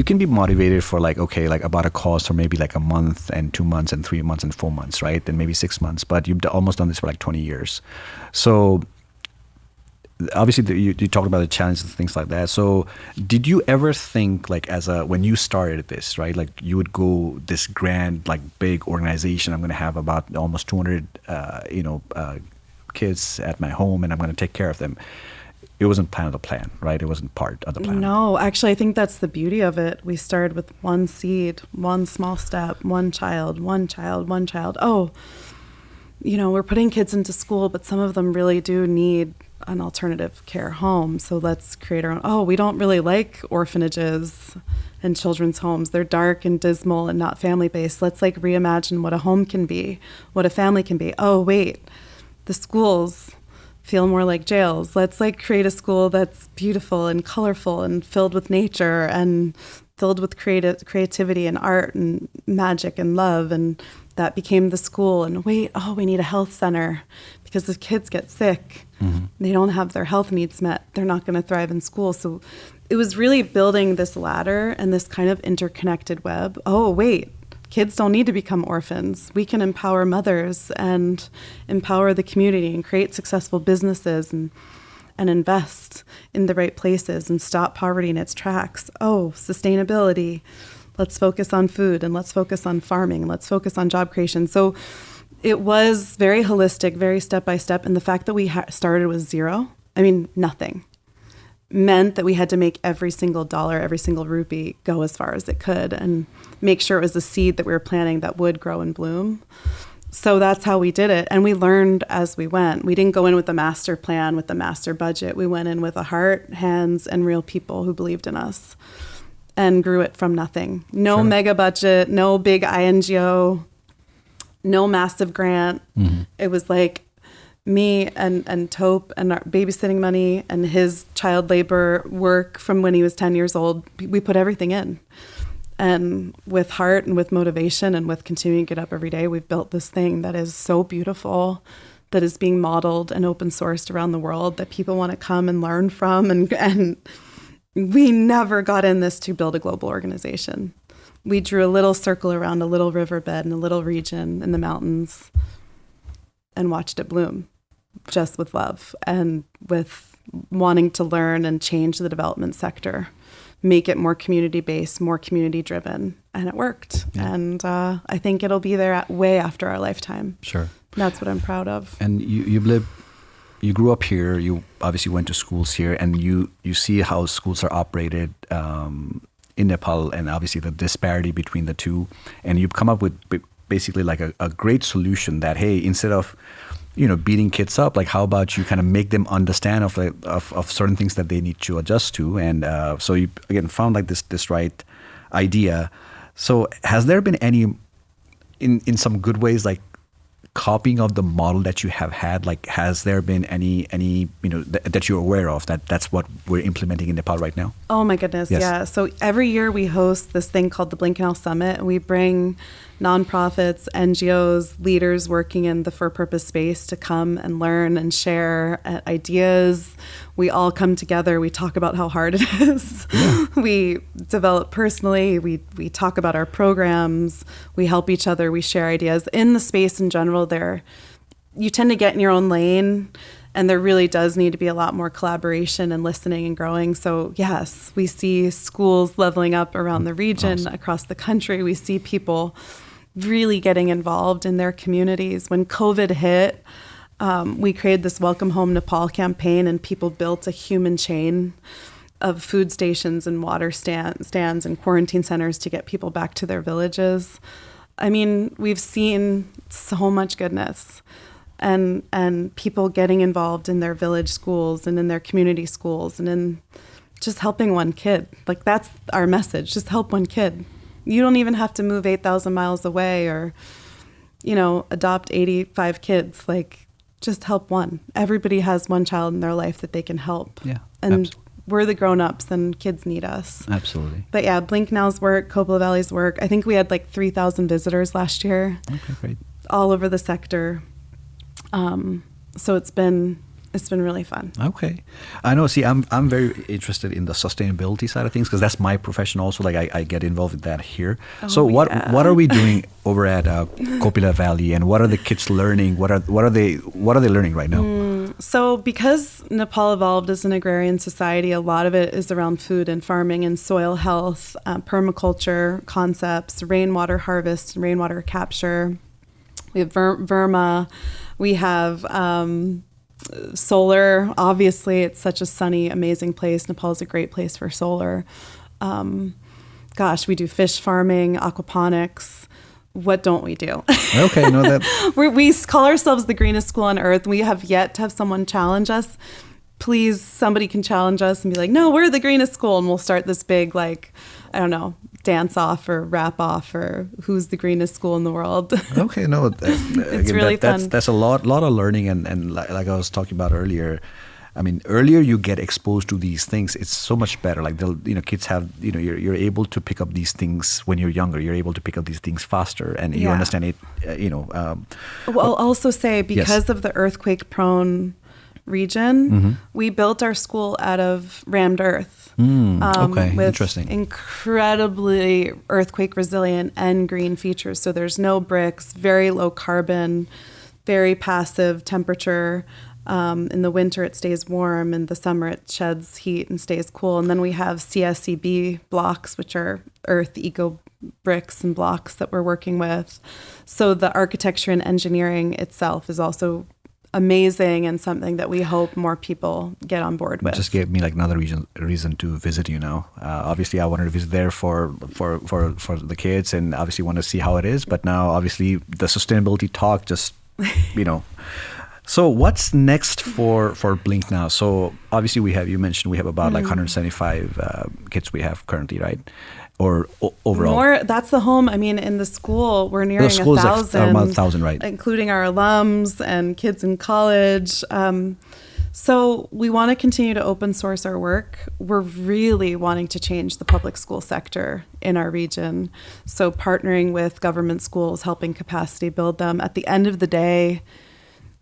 can be motivated for like, okay, like about a cause for maybe like a month and 2 months and 3 months and 4 months, right? And maybe 6 months, but you've almost done this for like 20 years. So obviously you talked about the challenges and things like that. So did you ever think like when you started this, right? Like you would go this grand, like big organization, I'm going to have about almost 200, kids at my home, and I'm going to take care of them. It wasn't part of the plan, right? It wasn't part of the plan. No, actually, I think that's the beauty of it. We started with one seed, one small step, one child, one child, one child. Oh, we're putting kids into school, but some of them really do need an alternative care home. So let's create our own. Oh, we don't really like orphanages and children's homes. They're dark and dismal and not family-based. Let's like reimagine what a home can be, what a family can be. Oh, wait, the schools feel more like jails. Let's like create a school that's beautiful and colorful and filled with nature and filled with creativity and art and magic and love. And that became the school. And wait, oh, we need a health center because if kids get sick, they don't have their health needs met, they're not going to thrive in school. So it was really building this ladder and this kind of interconnected web. Oh, wait, kids don't need to become orphans. We can empower mothers and empower the community and create successful businesses and invest in the right places and stop poverty in its tracks. Oh, sustainability. Let's focus on food and let's focus on farming. Let's focus on job creation. So it was very holistic, very step by step. And the fact that we started with zero, nothing, meant that we had to make every single dollar, every single rupee go as far as it could and make sure it was a seed that we were planting that would grow and bloom. So that's how we did it. And we learned as we went. We didn't go in with a master plan, with a master budget. We went in with a heart, hands, and real people who believed in us and grew it from nothing. No Sure. mega budget, no big INGO, no massive grant. It was like me and Tope and our babysitting money and his child labor work from when he was 10 years old. We put everything in. And with heart and with motivation and with continuing to get up every day, we've built this thing that is so beautiful, that is being modeled and open sourced around the world, that people want to come and learn from. And we never got in this to build a global organization. We drew a little circle around a little riverbed in a little region in the mountains and watched it bloom, just with love and with wanting to learn and change the development sector, make it more community-based, more community-driven, and it worked. Yeah. And I think it'll be there way after our lifetime. Sure. That's what I'm proud of. And you grew up here. You obviously went to schools here, and you see how schools are operated in Nepal, and obviously the disparity between the two. And you've come up with basically like a great solution that, hey, instead of beating kids up, like how about you kind of make them understand of certain things that they need to adjust to. And so you again found like this right idea. So has there been any in some good ways like copying of the model that you have had? Like has there been any that you're aware of that's what we're implementing in Nepal right now? Oh my goodness, Yes. yeah. So every year we host this thing called the BlinkNow Summit, and we bring nonprofits, NGOs, leaders working in the for-purpose space to come and learn and share ideas. We all come together. We talk about how hard it is. Yeah. We develop personally. We talk about our programs. We help each other. We share ideas. In the space in general, you tend to get in your own lane, and there really does need to be a lot more collaboration and listening and growing. So yes, we see schools leveling up around the region, awesome, across the country. We see people really getting involved in their communities. When COVID hit, we created this Welcome Home Nepal campaign, and people built a human chain of food stations and water stands and quarantine centers to get people back to their villages. We've seen so much goodness. And people getting involved in their village schools and in their community schools and in just helping one kid. Like that's our message, just help one kid. You don't even have to move 8,000 miles away or, adopt 85 kids. Like just help one. Everybody has one child in their life that they can help. Yeah, and absolutely. We're the grown-ups and kids need us. Absolutely. But yeah, BlinkNow's work, Copa Valley's work. I think we had like 3,000 visitors last year. Okay, great. All over the sector. So it's been really fun. Okay. I know. See, I'm very interested in the sustainability side of things because that's my profession also. Like I get involved with that here. Oh, so what yeah. are we doing over at Kopila Valley, and what are the kids learning? What are they learning right now? So because Nepal evolved as an agrarian society, a lot of it is around food and farming and soil health, permaculture concepts, rainwater harvest, and rainwater capture. We have Verma. We have solar. Obviously, it's such a sunny, amazing place. Nepal is a great place for solar. We do fish farming, aquaponics. what don't we do? Okay, no, that We call ourselves the greenest school on earth. We have yet to have someone challenge us. Please, somebody can challenge us and be like, no, we're the greenest school. And we'll start this big, like, I don't know, dance off or rap off or who's the greenest school in the world. Okay, no, It's really fun. That's a lot of learning, and like I was talking about earlier. I mean, earlier you get exposed to these things, it's so much better. Like kids have, you're able to pick up these things when you're younger. You're able to pick up these things faster, and you understand it. Well, I'll also say because of the earthquake-prone region, we built our school out of rammed earth. Okay, with interesting. Incredibly earthquake resilient and green features. So there's no bricks, very low carbon, very passive temperature. In the winter, it stays warm. In the summer, it sheds heat and stays cool. And then we have CSEB blocks, which are earth eco bricks and blocks that we're working with. So the architecture and engineering itself is also amazing and something that we hope more people get on board with. It just gave me like another reason to visit you now. Obviously, I wanted to visit there for the kids, and obviously want to see how it is. But now, obviously, the sustainability talk just, So what's next for BlinkNow? So obviously you mentioned we have about like 175 kids we have currently, right? Or overall? More, that's the home. I mean, in the school, we're nearing 1,000. About 1,000, right? Including our alums and kids in college. So we want to continue to open source our work. We're really wanting to change the public school sector in our region. So partnering with government schools, helping capacity build them. At the end of the day,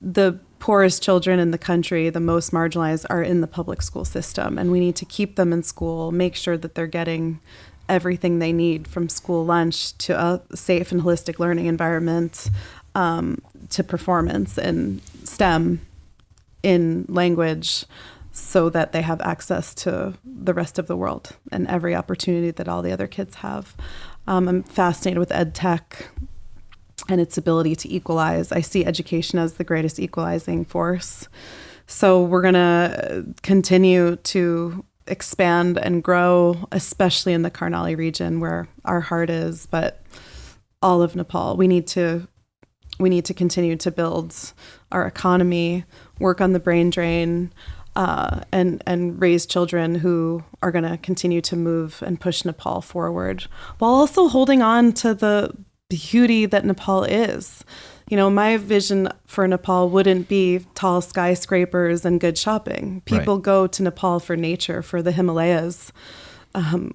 the poorest children in the country, the most marginalized, are in the public school system. And we need to keep them in school, make sure that they're getting everything they need, from school lunch to a safe and holistic learning environment, to performance in STEM, in language, so that they have access to the rest of the world and every opportunity that all the other kids have. I'm fascinated with ed tech and its ability to equalize. I see education as the greatest equalizing force. So we're going to continue to expand and grow, especially in the Karnali region where our heart is, but all of Nepal. We need to continue to build our economy, work on the brain drain, and raise children who are going to continue to move and push Nepal forward, while also holding on to the beauty that Nepal is. My vision for Nepal wouldn't be tall skyscrapers and good shopping. People go to Nepal for nature, for the Himalayas,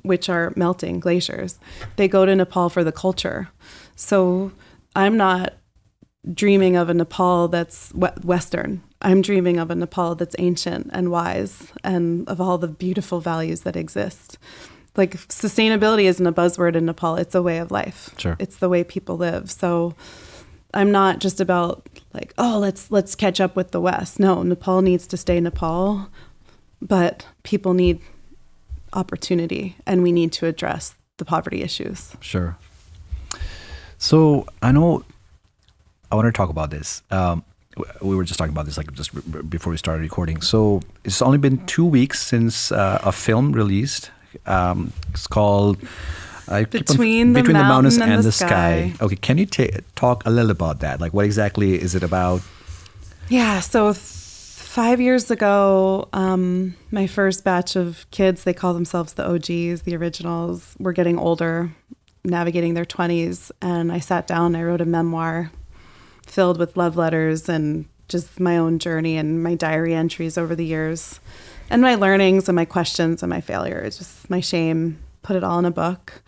which are melting glaciers. They go to Nepal for the culture. So I'm not dreaming of a Nepal that's Western. I'm dreaming of a Nepal that's ancient and wise, and of all the beautiful values that exist. Like, sustainability isn't a buzzword in Nepal. It's a way of life. Sure. It's the way people live. So I'm not just about like, oh, let's catch up with the West. No, Nepal needs to stay Nepal, but people need opportunity, and we need to address the poverty issues. Sure. So I know I want to talk about this. We were just talking about this before we started recording. So it's only been 2 weeks since a film released. It's called Between the Mountain and the Sky. Okay, can you talk a little about that? Like, what exactly is it about? Yeah, so 5 years ago, my first batch of kids, they call themselves the OGs, the originals, were getting older, navigating their 20s, and I sat down, I wrote a memoir filled with love letters and just my own journey and my diary entries over the years, and my learnings and my questions and my failures, just my shame, put it all in a book.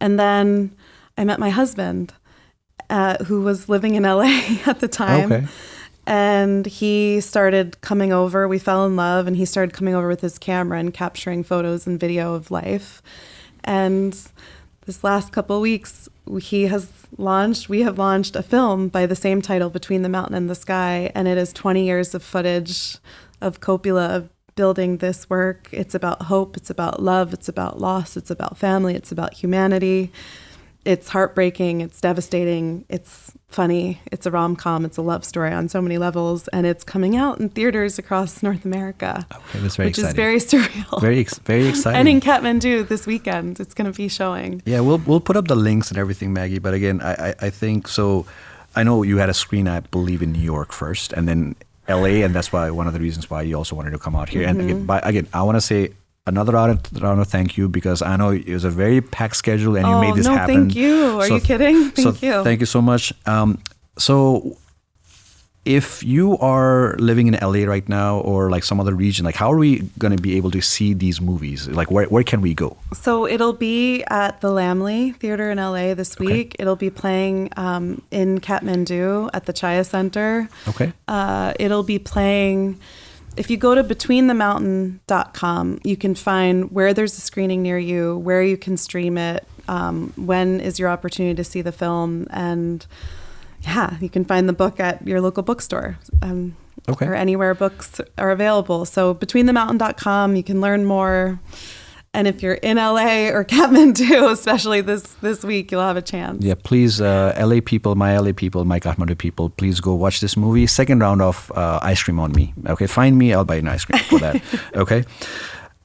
And then I met my husband, who was living in LA at the time. Okay. And he started coming over. We fell in love, and he started coming over with his camera and capturing photos and video of life. And this last couple of weeks, we have launched a film by the same title, Between the Mountain and the Sky. And it is 20 years of footage of Copula building this work. It's about hope. It's about love. It's about loss. It's about family. It's about humanity. It's heartbreaking. It's devastating. It's funny. It's a rom-com. It's a love story on so many levels. And it's coming out in theaters across North America, Okay, that's very which exciting. is very surreal. Very exciting. And in Kathmandu this weekend, it's going to be showing. Yeah, we'll put up the links and everything, Maggie. But again, I think so. I know you had a screen, I believe, in New York first, and then LA, and that's why one of the reasons why you also wanted to come out here. And again, I want to say another round of thank you, because I know it was a very packed schedule and you made this happen. Thank you. Are you kidding? Thank you. Thank you so much. So if you are living in LA right now or like some other region, like how are we going to be able to see these movies? Like where can we go? So it'll be at the Lamley Theater in LA this week. It'll be playing in Kathmandu at the Chaya Center. Okay. It'll be playing... If you go to betweenthemountain.com, you can find where there's a screening near you, where you can stream it, when is your opportunity to see the film, and you can find the book at your local bookstore or anywhere books are available. So betweenthemountain.com, you can learn more. And if you're in LA or Kathmandu, especially this week, you'll have a chance. Yeah, please, LA people, my Kathmandu people, please go watch this movie. Second round of ice cream on me. Okay, find me, I'll buy you an ice cream for that. Okay.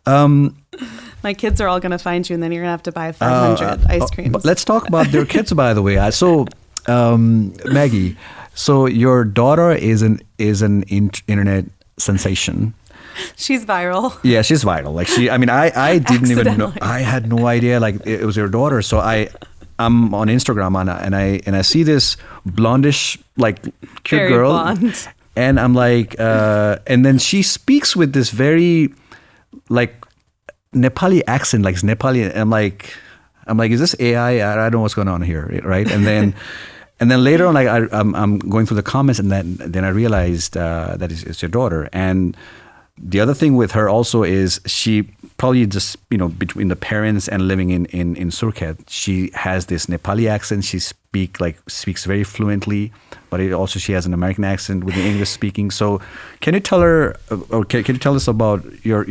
My kids are all going to find you, and then you're going to have to buy 500 ice creams. But let's talk about their kids, by the way. So, Maggie, so your daughter is an internet sensation. She's viral. Yeah, she's viral. Like I didn't even know. I had no idea. Like it was your daughter. So I'm on Instagram and I see this blondish, like cute very girl, blonde. And I'm like, and then she speaks with this very, like Nepali accent, like Nepali. And I'm like, is this AI? I don't know what's going on here, right? And then. And then later on, like I'm going through the comments, and then I realized that it's your daughter. And the other thing with her also is she probably just, between the parents and living in Surkhet, she has this Nepali accent. She speaks very fluently, but she has an American accent with the English speaking. So can you tell her, or can you tell us about your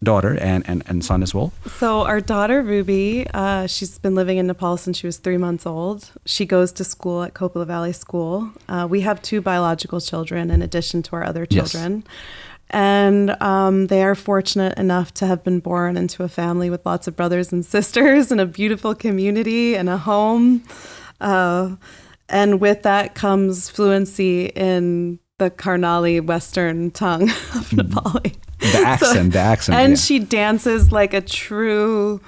daughter and son as well? So our daughter Ruby, she's been living in Nepal since she was 3 months old. She goes to school at Copa Valley School. We have 2 biological children in addition to our other children. Yes. And they are fortunate enough to have been born into a family with lots of brothers and sisters and a beautiful community and a home. And with that comes fluency in the Karnali Western tongue of Nepali. The accent. And she dances like a true,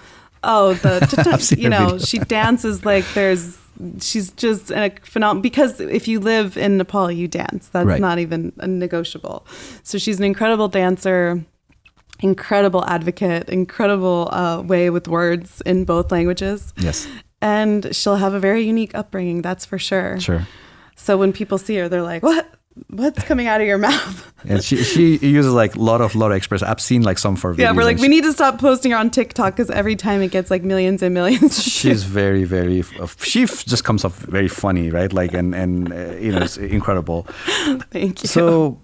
she dances like she's just a phenomenal, because if you live in Nepal, you dance. That's not even negotiable. So she's an incredible dancer, incredible advocate, incredible way with words in both languages. Yes. And she'll have a very unique upbringing, that's for sure. Sure. So when people see her, they're like, what's coming out of your mouth? And she uses like a lot of expressions. I've seen like some for videos. Yeah, we're like, we need to stop posting her on TikTok, because every time it gets like millions and millions. She's very, very, she just comes off very funny, right? Like, and it's incredible. Thank you. So,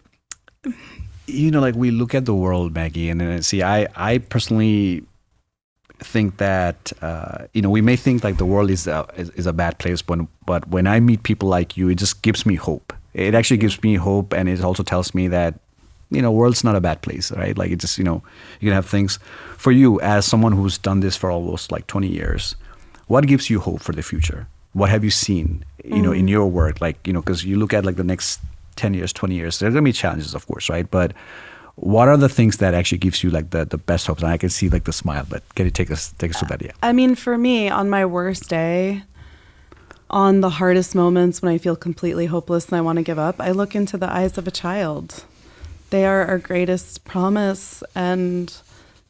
like we look at the world, Maggie, and then see, I personally think that, we may think like the world is a bad place, but when I meet people like you, it just gives me hope. It actually gives me hope, and it also tells me that, world's not a bad place, right? Like it just, you can have things. For you, as someone who's done this for almost like 20 years, what gives you hope for the future? What have you seen, in your work? Like, because you look at like the next 10 years, 20 years, there are going to be challenges, of course, right? But what are the things that actually gives you like the best hopes? And I can see like the smile, but can you take us through that? Yeah. I mean, for me, on my worst day, on the hardest moments when I feel completely hopeless and I want to give up, I look into the eyes of a child. They are our greatest promise, and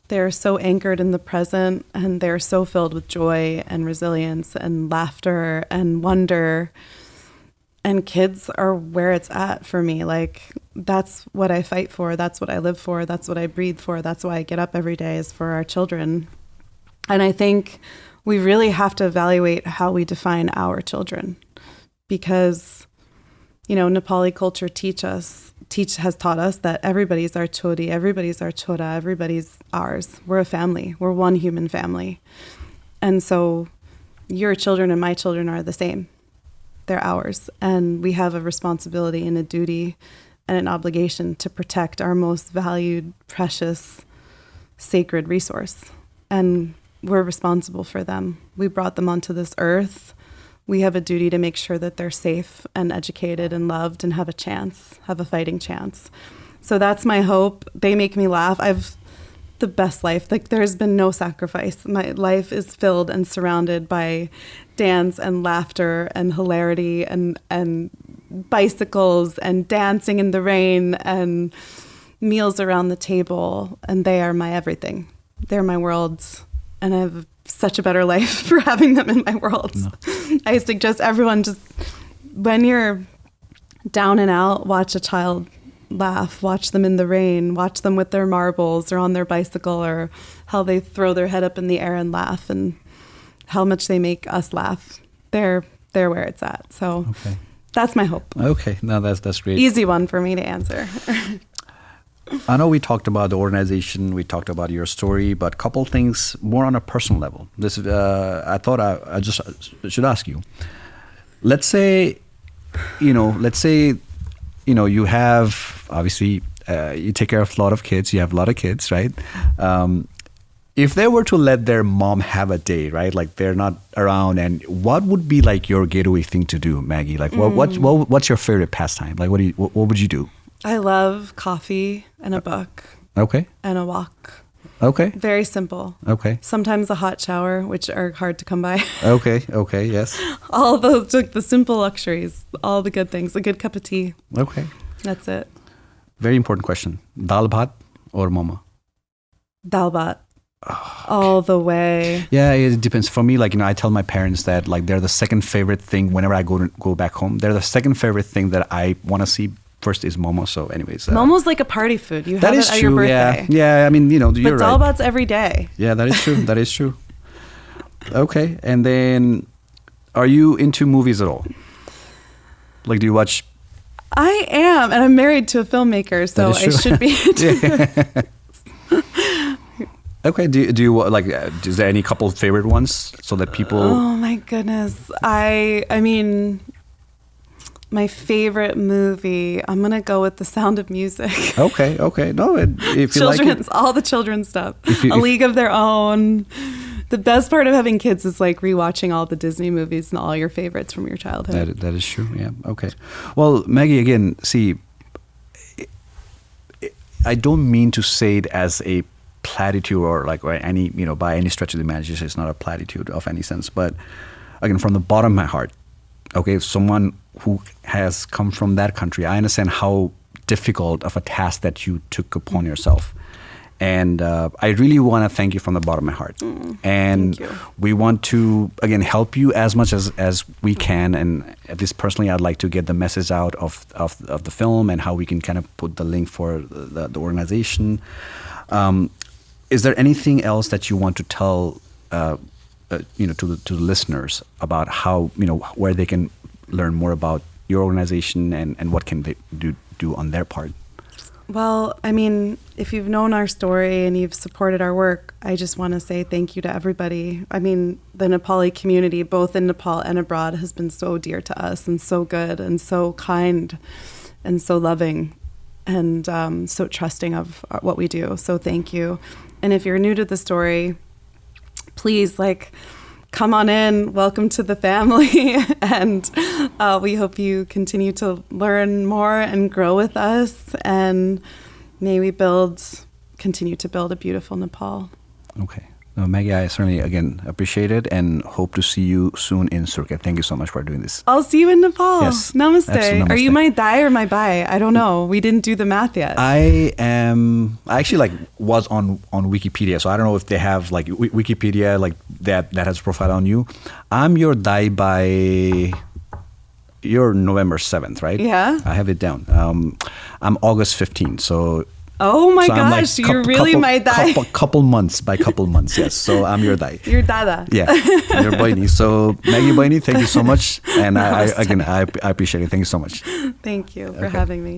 they're so anchored in the present, and they're so filled with joy and resilience and laughter and wonder. And kids are where it's at for me. Like, that's what I fight for. That's what I live for. That's what I breathe for. That's why I get up every day, is for our children. And I think we really have to evaluate how we define our children, because, Nepali culture has taught us that everybody's our chodi, everybody's our chota, everybody's ours. We're a family. We're one human family. And so your children and my children are the same. They're ours. And we have a responsibility and a duty and an obligation to protect our most valued, precious, sacred resource. And we're responsible for them. We brought them onto this earth. We have a duty to make sure that they're safe and educated and loved and have a chance, have a fighting chance. So that's my hope. They make me laugh. I've the best life. Like, there's been no sacrifice. My life is filled and surrounded by dance and laughter and hilarity and bicycles and dancing in the rain and meals around the table. And they are my everything. They're my worlds. And I have such a better life for having them in my world. No. I suggest everyone, just when you're down and out, watch a child laugh, watch them in the rain, watch them with their marbles or on their bicycle, or how they throw their head up in the air and laugh, and how much they make us laugh. They're where it's at. So that's my hope. Okay, no, that's great. Easy one for me to answer. I know we talked about the organization, we talked about your story, but a couple things more on a personal level. This I thought I just should ask you. Let's say, you have, obviously, you take care of a lot of kids, you have a lot of kids, right? If they were to let their mom have a day, right? Like, they're not around, and what would be like your getaway thing to do, Maggie? Like, what's your favorite pastime? Like, what would you do? I love coffee and a book. Okay. And a walk. Okay. Very simple. Okay. Sometimes a hot shower, which are hard to come by. Okay, yes. All those, like, the simple luxuries, all the good things, a good cup of tea. Okay. That's it. Very important question. Dal bhat or mama? Dal bhat. All the way. Yeah, it depends. For me, like, I tell my parents that, like, they're the second favorite thing whenever I go back home. They're the second favorite thing that I want to see. First is momo. So anyways. Momo's like a party food. You have it at your birthday. Yeah. I mean, you're right. But dal bhat's every day. Yeah, that is true. That is true. Okay. And then, are you into movies at all? Like, do you watch? I am. And I'm married to a filmmaker, so I should be into Okay. Do you like? Is there any couple favorite ones so that people? Oh my goodness! I mean, my favorite movie. I'm gonna go with The Sound of Music. Okay. No, if you like it, all the children's stuff. A League of Their Own. The best part of having kids is like rewatching all the Disney movies and all your favorites from your childhood. That is true. Yeah. Okay. Well, Maggie, again, see, I don't mean to say it as a platitude or any, by any stretch of the imagination. It's not a platitude of any sense, but again, from the bottom of my heart, okay, someone who has come from that country, I understand how difficult of a task that you took upon yourself. And I really want to thank you from the bottom of my heart. And we want to, again, help you as much as we can. And at least personally, I'd like to get the message out of the film and how we can kind of put the link for the organization. Is there anything else that you want to tell, to the listeners about how, where they can learn more about your organization and what can they do on their part? Well, I mean, if you've known our story and you've supported our work, I just want to say thank you to everybody. I mean, the Nepali community, both in Nepal and abroad, has been so dear to us and so good and so kind and so loving and so trusting of what we do. So thank you. And if you're new to the story, please, come on in. Welcome to the family. And we hope you continue to learn more and grow with us. And may we continue to build a beautiful Nepal. Okay. No, Maggie, I certainly, again, appreciate it and hope to see you soon in Surkhet. Thank you so much for doing this. I'll see you in Nepal. Yes. Namaste. Namaste. Are you my Dai or my Bai? I don't know. We didn't do the math yet. I actually was on Wikipedia, so I don't know if they have Wikipedia that has a profile on you. I'm your Dai by... You're November 7th, right? Yeah. I have it down. I'm August 15th, so... Oh my gosh, you're really my Dai. Couple months, yes. So I'm your Dai. Your Dada. Yeah, your Boyni. So Maggie Boyne, thank you so much. And I appreciate it. Thank you so much. Thank you for having me.